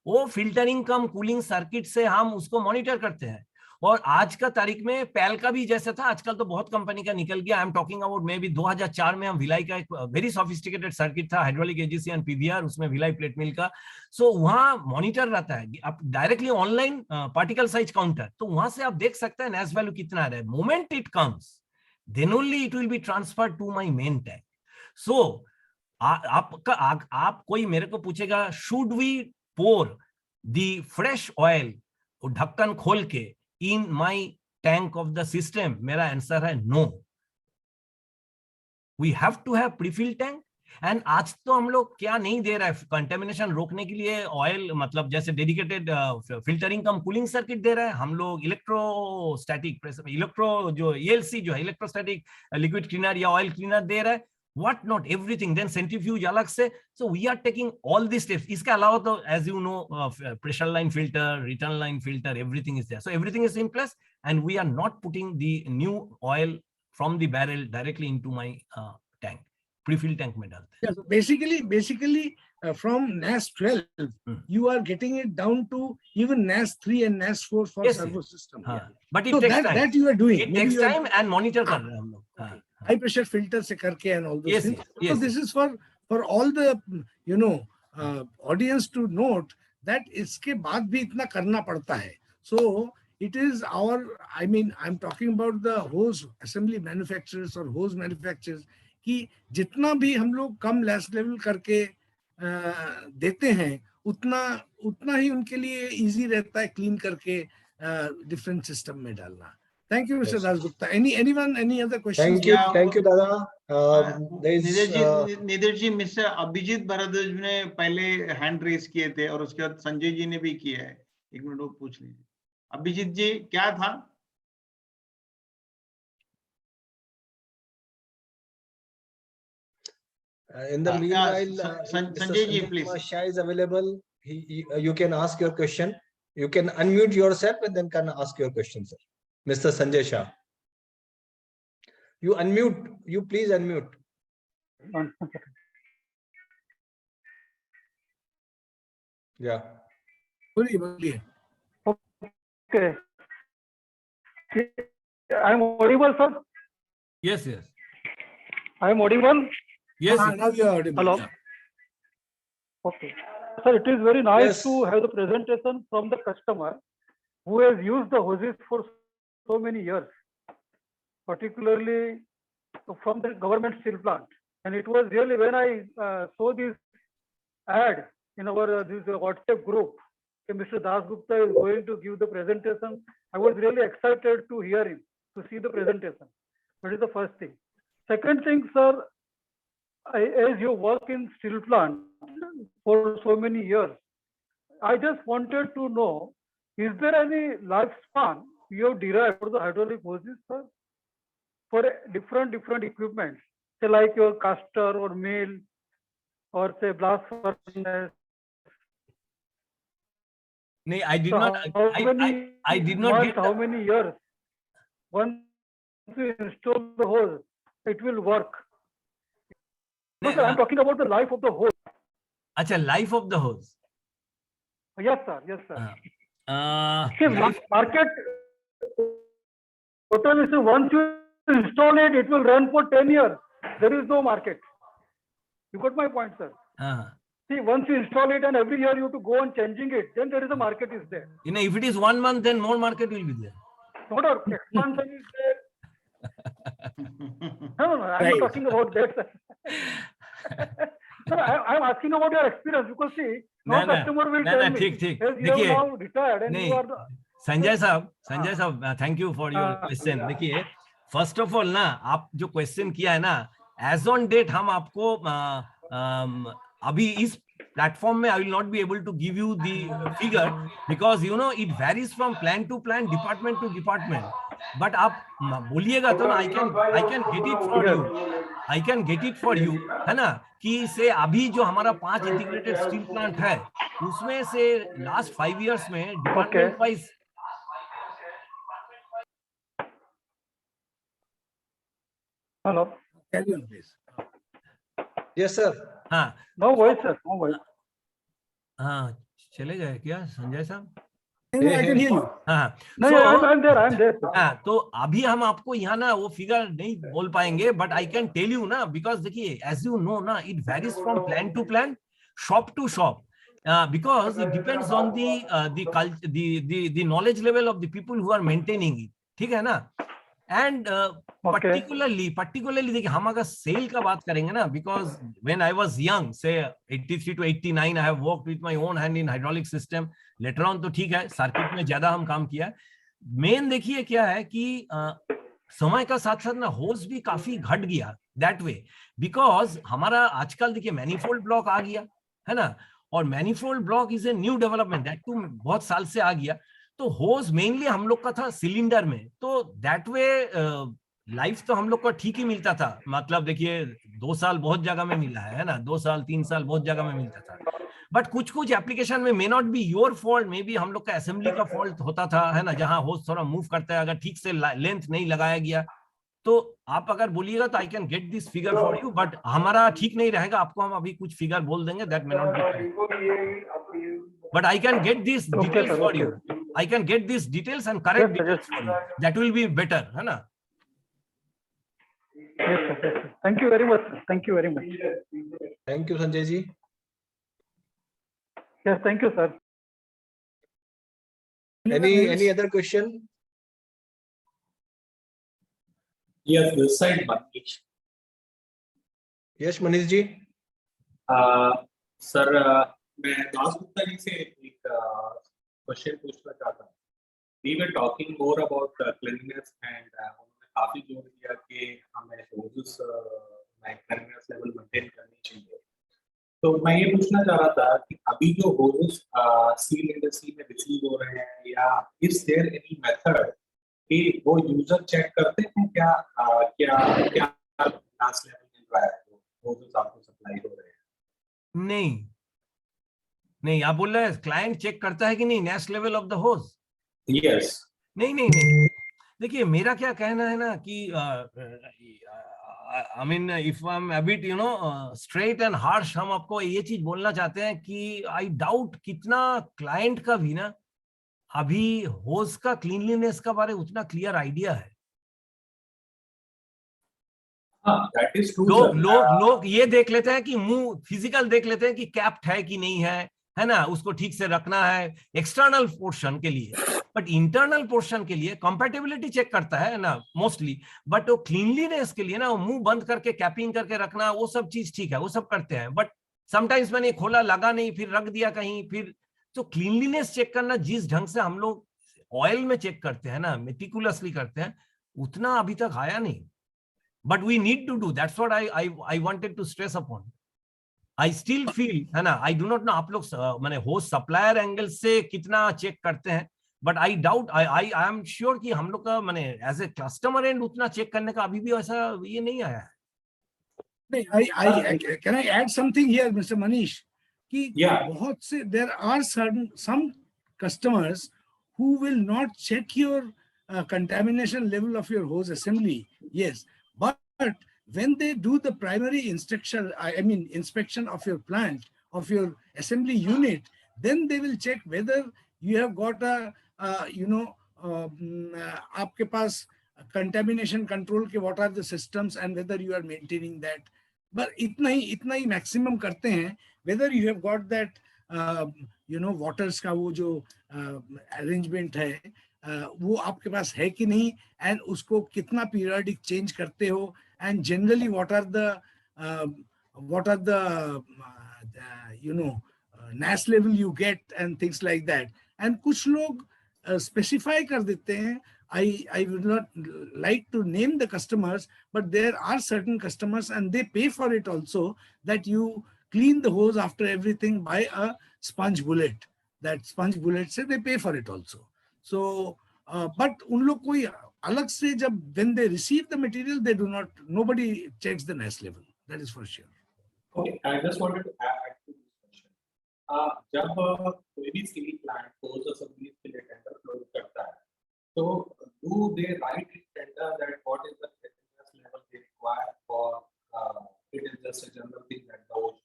वो फिल्टरिंग कम कूलिंग सर्किट से हम उसको मॉनिटर करते हैं. और आज का तारीख में पैल का भी जैसे था, आजकल तो बहुत कंपनी का निकल गया. I am talking about may be 2004 में हम भिलाई का एक वेरी सोफिस्टिकेटेड सर्किट था, हाइड्रोलिक एजीसी एंड PVR, उसमें भिलाई प्लेट मिल का. सो वहां मॉनिटर रहता है, आप directly online particle size counter, तो वहां से आप देख सकते हैं NAS वैल्यू कितना आ रहा है. Moment it comes, then only it will be transferred to my main tank. So आप कोई मेरे को पूछेगा should we pour the fresh oil ढक्कन खोल के in my tank of the system, मेरा आंसर है no, we have to have prefilled tank. And आज तो हम लोग क्या नहीं दे रहा है कंटेमिनेशन रोकने के लिए, ऑयल मतलब जैसे डेडिकेटेड फिल्टरिंग कम कूलिंग सर्किट दे रहा है, हम लोग इलेक्ट्रोस्टैटिक जो ELC जो है इलेक्ट्रोस्टैटिक लिक्विड क्लीनर या ऑयल क्लीनर दे रहा है, what not everything, then centrifuge अलग से। so we are taking all these steps। इसके अलावा तो as you know pressure line filter, return line filter, everything is there, so everything is in place and we are not putting the new oil from the barrel directly into my tank, pre-filled tank में डालते हैं। Yeah, so basically from NAS 12 you are getting it down to even NAS 3 and NAS 4 for Yes, servo yes. system। हाँ, but it So takes time, that you are doing, it takes time and monitor कर रहे हैं हम लोग। हाँ, high pressure filter से करके and all those Yes, things। yes, So yes, this is for all the audience to note that इसके बाद भी इतना करना पड़ता है। So it is I'm talking about the hose assembly manufacturers or hose manufacturers कि जितना भी हम लोग कम लैस लेवल करके देते हैं उतना ही उनके लिए इजी रहता है क्लीन करके डिफरेंट सिस्टम में डालना। Thank you, Mr. Yes. Dasgupta। Any other questions? Thank you, Dada. There is, Nidhir ji, mister Abhijit Bhardwaj ने पहले हैंड रेस किए थे और उसके बाद संजय जी ने भी किया है। एक मिनट वो पूछ लीजिए। अभिजीत जी क्या था? in the meanwhile, Sanjay ji, please. Shah is available. You can ask your question. You can unmute yourself and then can ask your question, sir. Mr. Sanjay Shah. You unmute. You please unmute. Yeah. बोलिए। Okay. I am audible, sir. yes, yes, I am audible. yes, yes. Now you are audible। Hello. Yeah. Okay. Sir, it is very nice Yes. to have the presentation from the customer who has used the hoses for so many years, particularly from the government steel plant. And it was really when I saw this ad in our this WhatsApp group, Mr. Dasgupta is going to give the presentation, I was really excited to hear him, to see the presentation. That is the first thing. Second thing, sir, as you work in steel plant for so many years, I just wanted to know, is there any lifespan you have derived for the hydraulic hoses, sir? For different equipment, say like your caster or mill, or say blast furnace. No, I did So not. I did not months, get. how many years? Once you install the hose, it will work. No, sir, I'm talking about the life of the hose. अच्छा, life of the hose. Yes, sir. Yes, sir. See, Life, market total is once you install it, it will run for 10 years. There is no market. You got my point, sir. See, once you install it and every year you have to go on changing it, then there is a market is there. you know, if it is 1 month, then more market will be there. Not our expansion is there. No, I'm not talking about that, sir. No, I'm asking about your experience because see, no customer will tell me, ठीक, as you have now retired and you are the... Sanjay साहब, thank you for your question. देखिए, first of all ना, आप जो question किया है ना, as on date हम आपको अभी इस प्लेटफॉर्म में I will not be able to give you the figure because you know it varies from plan to plan, department to department. But आप बोलिएगा तो ना, I can get it for you, है ना, कि से अभी जो हमारा 5 इंटीग्रेटेड स्टील प्लांट है, उसमें से लास्ट 5 इयर्स में department wise Hello. Carry on, please। Yes, sir. हाँ, No voice, sir. No voice. हाँ, चले गए क्या संजय साहब? I can hear you। हाँ, No, I'm there. Sir. हाँ, तो अभी हम आपको यहाँ ना वो फिगर नहीं बोल पाएंगे, but I can tell you ना, बिकॉज देखिए, एज यू नो ना, it varies from plan to plan, shop to shop, because it depends on the knowledge level of the people who are maintaining it, ठीक है ना? And particularly देखिए, हम अगर cell का बात करेंगे ना, because when I was young, say 83 to 89, I have worked with my own hand in hydraulic system. Later on तो ठीक है, सर्किट में ज्यादा हम काम किया। मेन देखिए क्या है कि समय का साथ साथ ना होस भी काफी घट गया दैट वे, बिकॉज हमारा आजकल देखिए मैनिफोल्ड ब्लॉक आ गया है ना, और manifold block is a new development, that too बहुत साल से आ गया। तो होस मेनली हम लोग का था सिलेंडर में, तो दैट वे लाइफ तो हम लोग को ठीक ही मिलता था। मतलब देखिए 2 साल बहुत जगह में मिला है ना, 2 साल 3 साल बहुत जगह में मिलता था। बट कुछ कुछ एप्लीकेशन में मे not be your fault, may be हम लोग का असेंबली का फॉल्ट होता था है ना, जहां होस थोड़ा मूव करता है, अगर ठीक से लेंथ नहीं लगाया गया तो आप अगर बोलिएगा तो आई can get this figure for you, but हमारा ठीक नहीं रहेगा, आपको हम अभी कुछ फिगर बोल देंगे, that may not B correct, but I can get this details for you, I can get this details and correct details for you, that will be better, है ना। Yes, sir. Yes, sir. Thank you very much, sir. Thank you very much. Thank you, Sanjay ji. Yes, thank you, sir. Any other question? Yes, this side, Manish. Yes, Manish ji. Sir मैं दासगुप्ता जी से एक question पूछना चाहता हूँ। We were talking more about cleanliness and उन्होंने काफी जोर दिया कि हमें hoses cleanliness level maintain करनी चाहिए। तो मैं ये पूछना चाह रहा था कि अभी जो hoses steel industry में रिसीव हो रहे हैं, या is there any method कि वो यूजर चेक करते हैं क्या क्या क्या लास्ट लेवल मिल रहा है, तो hoses आपको सप्लाई हो रहे हैं? नहीं, आप बोल रहे हैं क्लाइंट चेक करता है कि नहीं नेक्स्ट लेवल ऑफ द होस? यस। नहीं, देखिए मेरा क्या कहना है ना कि I mean if I am a bit you know straight and harsh, हम आपको ये चीज बोलना चाहते हैं कि आई डाउट कितना क्लाइंट का भी ना अभी होस का क्लीनलीनेस का बारे उतना क्लियर आइडिया है। That is true. लोग ये देख लेते हैं कि मुंह फिजिकल देख लेते हैं कि कैप्ड है कि नहीं है ना, उसको ठीक से रखना है एक्सटर्नल पोर्शन के लिए, बट इंटरनल पोर्शन के लिए कंपैटिबिलिटी चेक करता है ना मोस्टली, बट वो क्लीनलीनेस के लिए ना वो मुंह बंद करके कैपिंग करके रखना, वो सब चीज ठीक है, वो सब करते हैं। बट समटाइम्स मैंने खोला लगा नहीं, फिर रख दिया कहीं, फिर तो क्लीनलीनेस चेक करना जिस ढंग से हम लोग ऑयल में चेक करते हैं ना, मेटिकुलसली करते हैं, उतना अभी तक आया नहीं। But we need to do. That's what I wanted to stress upon. I still feel है ना, I do not know आप लोग मैंने होस्ट सप्लायर एंगल से कितना चेक करते हैं, but I doubt, I am sure कि हम लोग का मैंने एज ए कस्टमर एंड उतना चेक करने का अभी भी ऐसा ये नहीं आया है। नहीं, can I add something here, Mr. Manish? कि बहुत से there are some customers who will not check your contamination level of your hose assembly. Yes, but when they do the primary inspection, I mean inspection of your plant, of your assembly unit, then they will check whether you have got a आपके पास contamination control के what are the systems and whether you are maintaining that. But इतना ही maximum करते हैं, whether you have got that waters का वो जो arrangement है वो आपके पास है कि नहीं, and उसको कितना periodic change करते हो, and generally what are the NAS level you get and things like that. And कुछ लोग specify कर देते हैं. I would not like to name the customers, but there are certain customers and they pay for it also, that you clean the hose after everything by a sponge bullet. That sponge bullet से they pay for it also. So, but उन लोग कोई अलग से जब when they receive the material, they do not, nobody checks the NAS level. That is for sure. Okay, I just wanted to add to this question. जब कोई भी steel plant होज assembly के लिए टेंडर क्लोज करता है, so do they write in tender that what is the cleanliness level they require, or it is just a general thing that the hose?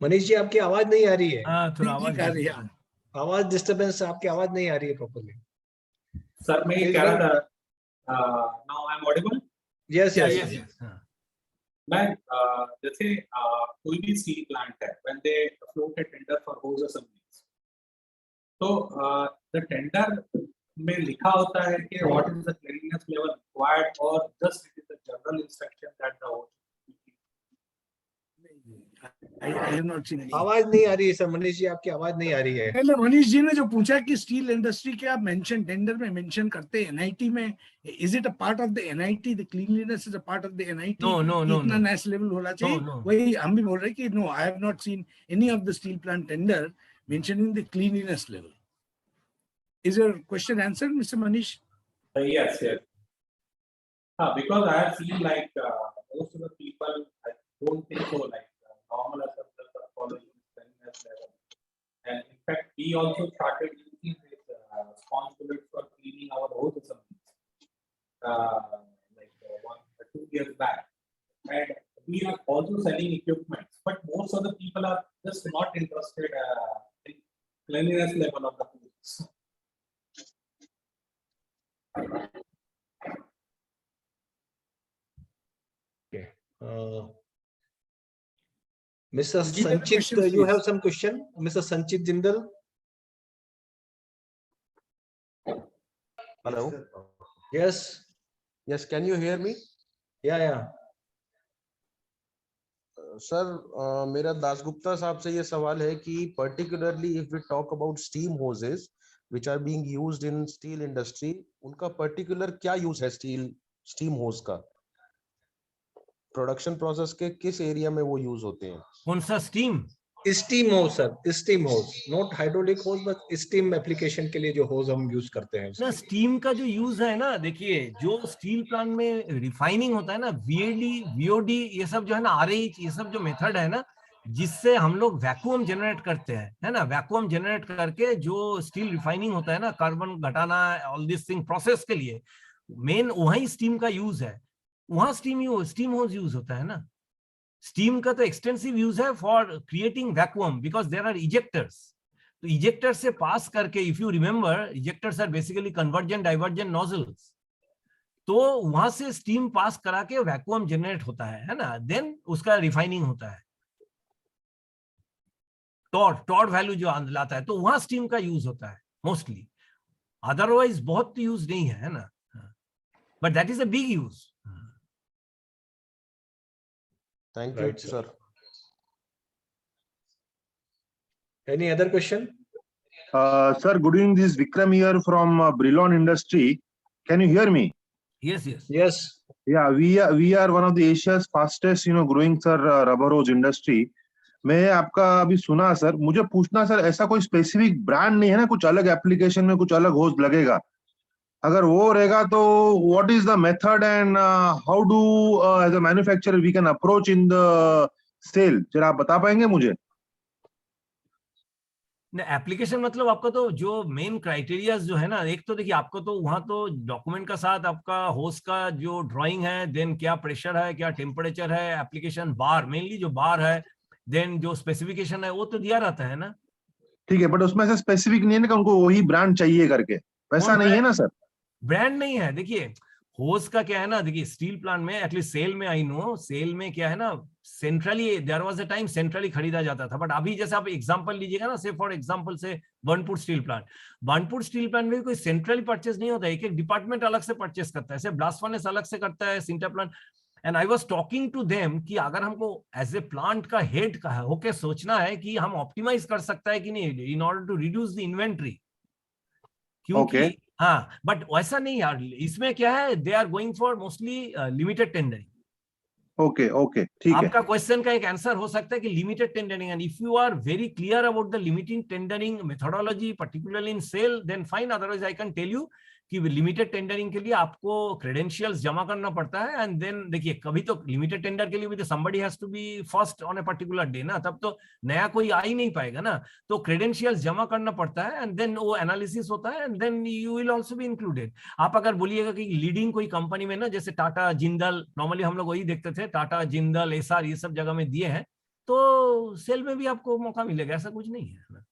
Manish ji आपकी आवाज नहीं आ रही है। थोड़ा आवाज आ रही है, आवाज डिस्टर्बेंस, आपकी आवाज नहीं आ रही है प्रॉपर्ली। सर मैं ये कह रहा था, now I am audible? Yes. मैं जैसे कोई भी स्टील प्लांट है, when they float a tender for hose assemblies, so the tender में लिखा होता है कि what is the cleanliness level required or just it is a general instruction that the hose. I have not seen any. आवाज नहीं आ रही है sir, Manish ji आपकी आवाज नहीं आ रही है। पहले मनीष जी ने जो पूछा कि स्टील इंडस्ट्री के आप मेंशन टेंडर में मेंशन करते हैं एनआईटी में, is it a part of the NIT, the cleanliness is a part of the NIT? No. इतना नेस लेवल होना चाहिए। No. वही हम भी बोल रहे हैं कि no, I have not seen any of the steel plant tender mentioning the cleanliness level. Is your question answered mister Manish? Yes. Because I have seen like most of the people, I don't think so, like normal assemblers are following cleanliness level. And in fact, we also started using this sponge bullet for cleaning our hose assemblies, like 1 or 2 years back. And we are also selling equipment, but most of the people are just not interested in cleanliness level of the hose. Mr. Give me the Sanchit, questions, you please. have some question? Mr. Sanchit Jindal? Hello. Yes. Yes, can you hear me? Yeah. Sir मेरा दासगुप्ता साहब से ये सवाल है कि particularly if we talk about steam hoses which are being used in steel industry, उनका particular क्या use है steam hose का? प्रोडक्शन प्रोसेस के किस एरिया में वो यूज होते हैं? कौन सा steam? Steam hose sir, steam hose, not hydraulic hose, but steam application के लिए जो होज हम यूज करते हैं ना स्टीम का जो यूज है ना, देखिए जो स्टील प्लांट में रिफाइनिंग होता है ना, वीएडी वीओडी ये सब जो है ना, आरएच ये सब जो मेथड है ना, जिससे हम लोग वैक्यूम जनरेट करते हैं, है ना, वैक्यूम जनरेट करके जो स्टील रिफाइनिंग होता है ना, कार्बन घटाना, ऑल दिस थिंग प्रोसेस के लिए मेन वही स्टीम का यूज है, वहां स्टीम होज यूज होता है ना। स्टीम का तो एक्सटेंसिव यूज है for creating vacuum because there are ejectors, तो इजेक्टर से पास करके, if you remember ejectors are basically convergent divergent nozzles, तो वहां से स्टीम पास करा के वैक्यूम जनरेट होता है ना, देन उसका रिफाइनिंग होता है, टॉर्ड वैल्यू जो लाता है, तो वहां स्टीम का यूज होता है मोस्टली, अदरवाइज बहुत यूज नहीं है ना, but that is a big use. Thank you, sir. Any other question? Sir, good evening. This is Vikram here from Brilon Industry. Can you hear me? Yes. Yes. Yeah, we are one of the Asia's fastest, growing sir rubber hose industry. मैं आपका अभी सुना sir, मुझे पूछना sir, ऐसा कोई specific brand नहीं है ना, कुछ अलग एप्लीकेशन में कुछ अलग होज लगेगा? अगर वो रहेगा तो what is the method and how do as a manufacturer we can approach in the SAIL, जरा आप बता पाएंगे मुझे? एप्लीकेशन मतलब आपका तो जो मेन क्राइटेरियाज जो है ना, एक तो देखिए आपको तो वहां तो डॉक्यूमेंट का साथ आपका होस का जो ड्राइंग है, देन क्या प्रेशर है, क्या टेम्परेचर है, एप्लीकेशन बार, मेनली जो बार है, देन जो स्पेसिफिकेशन है वो तो दिया रहता है ना। ठीक है, बट उसमें से स्पेसिफिक नहीं है ना कि उनको वही ब्रांड चाहिए करके, वैसा नहीं है ना सर? ब्रांड नहीं है, देखिए होस का क्या है ना, देखिए स्टील प्लांट में एटलीस्ट सेल में, आई नो सेल में क्या है ना, centrally there was a time centrally खरीदा जाता था, बट अभी जैसे आप एग्जांपल लीजिएगा ना, से फॉर एग्जांपल से बर्नपुर स्टील प्लांट में कोई सेंट्रली परचेस नहीं होता है, एक डिपार्टमेंट अलग से परचेस करता है, ब्लास्ट फर्नेस अलग से करता है, sinter plant. And I was talking to them कि अगर हमको एज ए प्लांट का हेड का होके सोचना है कि हम ऑप्टिमाइज कर सकता है कि नहीं in order to reduce the inventory, क्योंकि हाँ, बट वैसा नहीं यार, इसमें क्या है, they are going for mostly limited tendering. Okay, ठीक है। आपका क्वेश्चन का एक आंसर हो सकता है कि limited tendering, and if you are very clear about the limited tendering methodology particularly in SAIL, then fine, otherwise I can tell you कि लिमिटेड टेंडरिंग के लिए आपको क्रेडेंशियल्स जमा करना पड़ता है, एंड देन देखिए कभी तो लिमिटेड टेंडर के लिए भी तो somebody has to be first on a particular day ना, तब तो नया कोई आ ही नहीं पाएगा ना, तो क्रेडेंशियल्स जमा करना पड़ता है, एंड देन वो एनालिसिस होता है, and then you will also be included. आप अगर बोलिएगा कि लीडिंग कोई कंपनी में ना, जैसे टाटा जिंदल, नॉर्मली हम लोग वही देखते थे, टाटा जिंदल एसआर ये सब जगह में दिए हैं, तो सेल में भी आपको मौका मिलेगा, ऐसा कुछ नहीं है,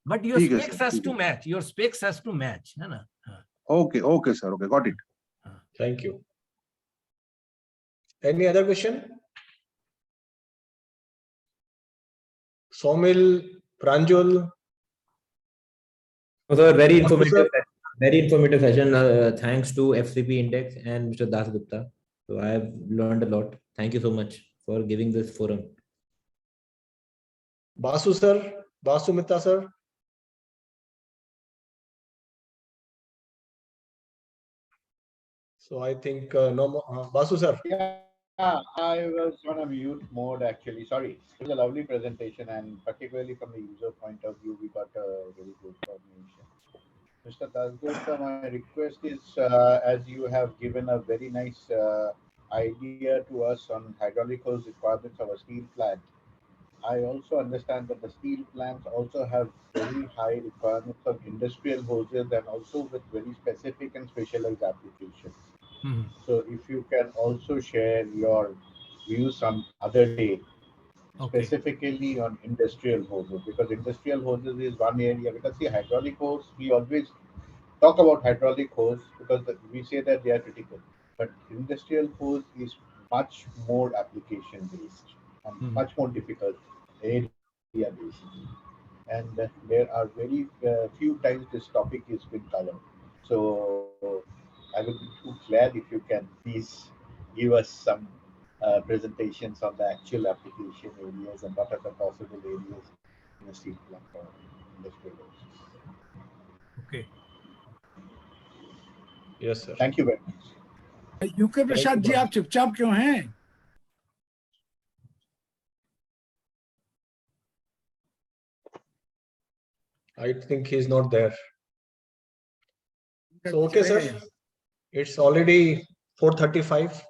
but your specs has to match, your specs has to match, है ना। Okay, sir. Okay, got it. Thank you. Any other question? Somil, Pranjul. Very informative. Very informative session. Thanks to FCP Index and Mr. Dasgupta. So I have learned a lot. Thank you so much for giving this forum. Basu sir, Basu Mitra sir. So I think no more. Basu sir. Yeah, I was on a mute mode actually. Sorry. It was a lovely presentation, and particularly from the user point of view, we got a very good information. Mr. Dasgupta, my request is, as you have given a very nice idea to us on hydraulic hose requirements of a steel plant, I also understand that the steel plants also have very high requirements of industrial hoses and also with very specific and specialized applications. Mhm. So if you can also share your views some other day, Okay. specifically on industrial hoses, because industrial hoses is one area. Because see, hydraulic hose, we always talk about hydraulic hose because we say that they are critical, but industrial hose is much more application based and Mhm. much more difficult area basically. And there are very few times this topic is been covered. So I will be too glad if you can please give us some presentations on the actual application areas and what are the possible areas in a steel plant or industrial hoses. Okay. Yes sir. Thank you very much. U K Prasad ji आप चुपचाप क्यों हैं? I think he's not there. So okay sir. It's already 4:35.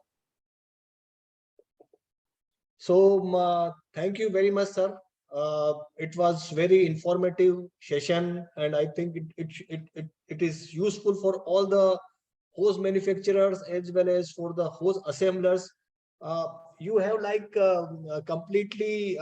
So thank you very much, sir. It was very informative session, and I think it is useful for all the hose manufacturers as well as for the hose assemblers. You have like completely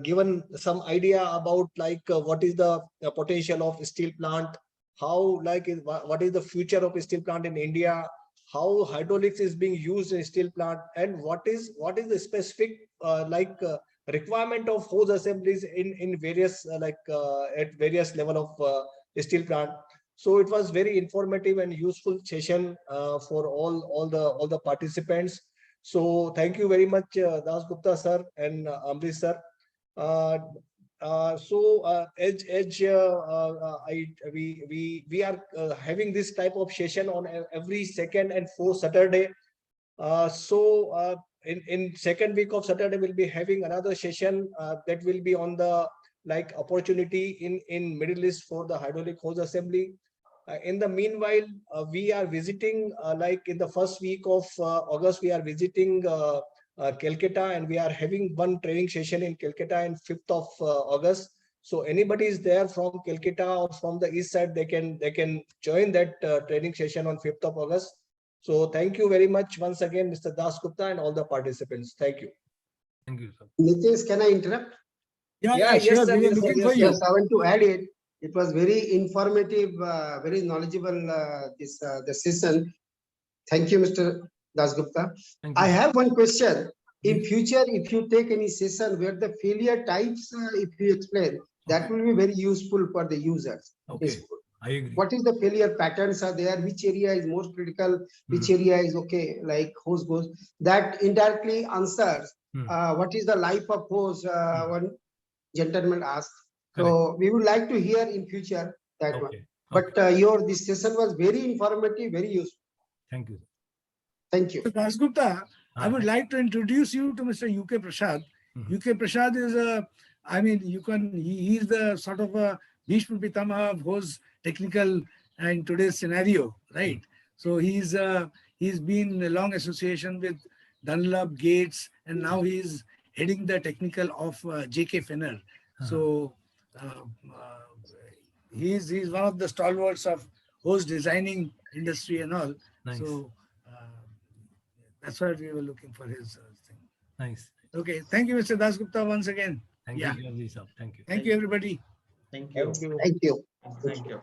given some idea about like what is the potential of steel plant, how like what is the future of steel plant in India, how hydraulics is being used in steel plant, and what is the specific requirement of hose assemblies in various at various level of steel plant. So it was very informative and useful session for all the participants. So thank you very much, Dasgupta sir and Amrish sir. We are having this type of session on every second and fourth Saturday. In second week of Saturday we'll be having another session that will be on the like opportunity in Middle East for the hydraulic hose assembly. In the meanwhile, we are visiting like in the first week of August, we are visiting Calcutta, and we are having one training session in Calcutta in 5th of August. So anybody is there from Calcutta or from the east side, they can join that training session on 5th of August. So thank you very much once again, Mr. Dasgupta and all the participants. Thank you. Thank you, sir. Nitish, can I interrupt? Yeah, Yes, sure. sir, We were yes, sir, looking yes, for sir. you. Yes, I want to add it. It was very informative, very knowledgeable, the session. Thank you, Mr. Dasgupta. Thank you. I have one question. In Yes. future, if you take any session where the failure types, if you explain, that Okay. will be very useful for the users. Okay. Yes. I agree. What is the failure patterns are there? Which area is more critical? Which area is okay? Like hose goes. That indirectly answers what is the life of hose. One gentleman asked. So we would like to hear in future that one. Okay. But this session was very informative, very useful. Thank you. Thank you. Mr. Dasgupta, I would like to introduce you to Mr. UK Prasad. UK Prasad is he is the sort of a Bhishma Pitamaha of hose technical in today's scenario, right? So he's been a long association with Dunlop, Gates, and now he's heading the technical of JK Fenner. So he's one of the stalwarts of hose designing industry and all. Nice. So that's why we were looking for his thing. Nice. Okay, thank you, Mr. Dasgupta, once again. Thank you, sir. Thank you. Thank you, everybody. Thank you. Thank you. Thank you.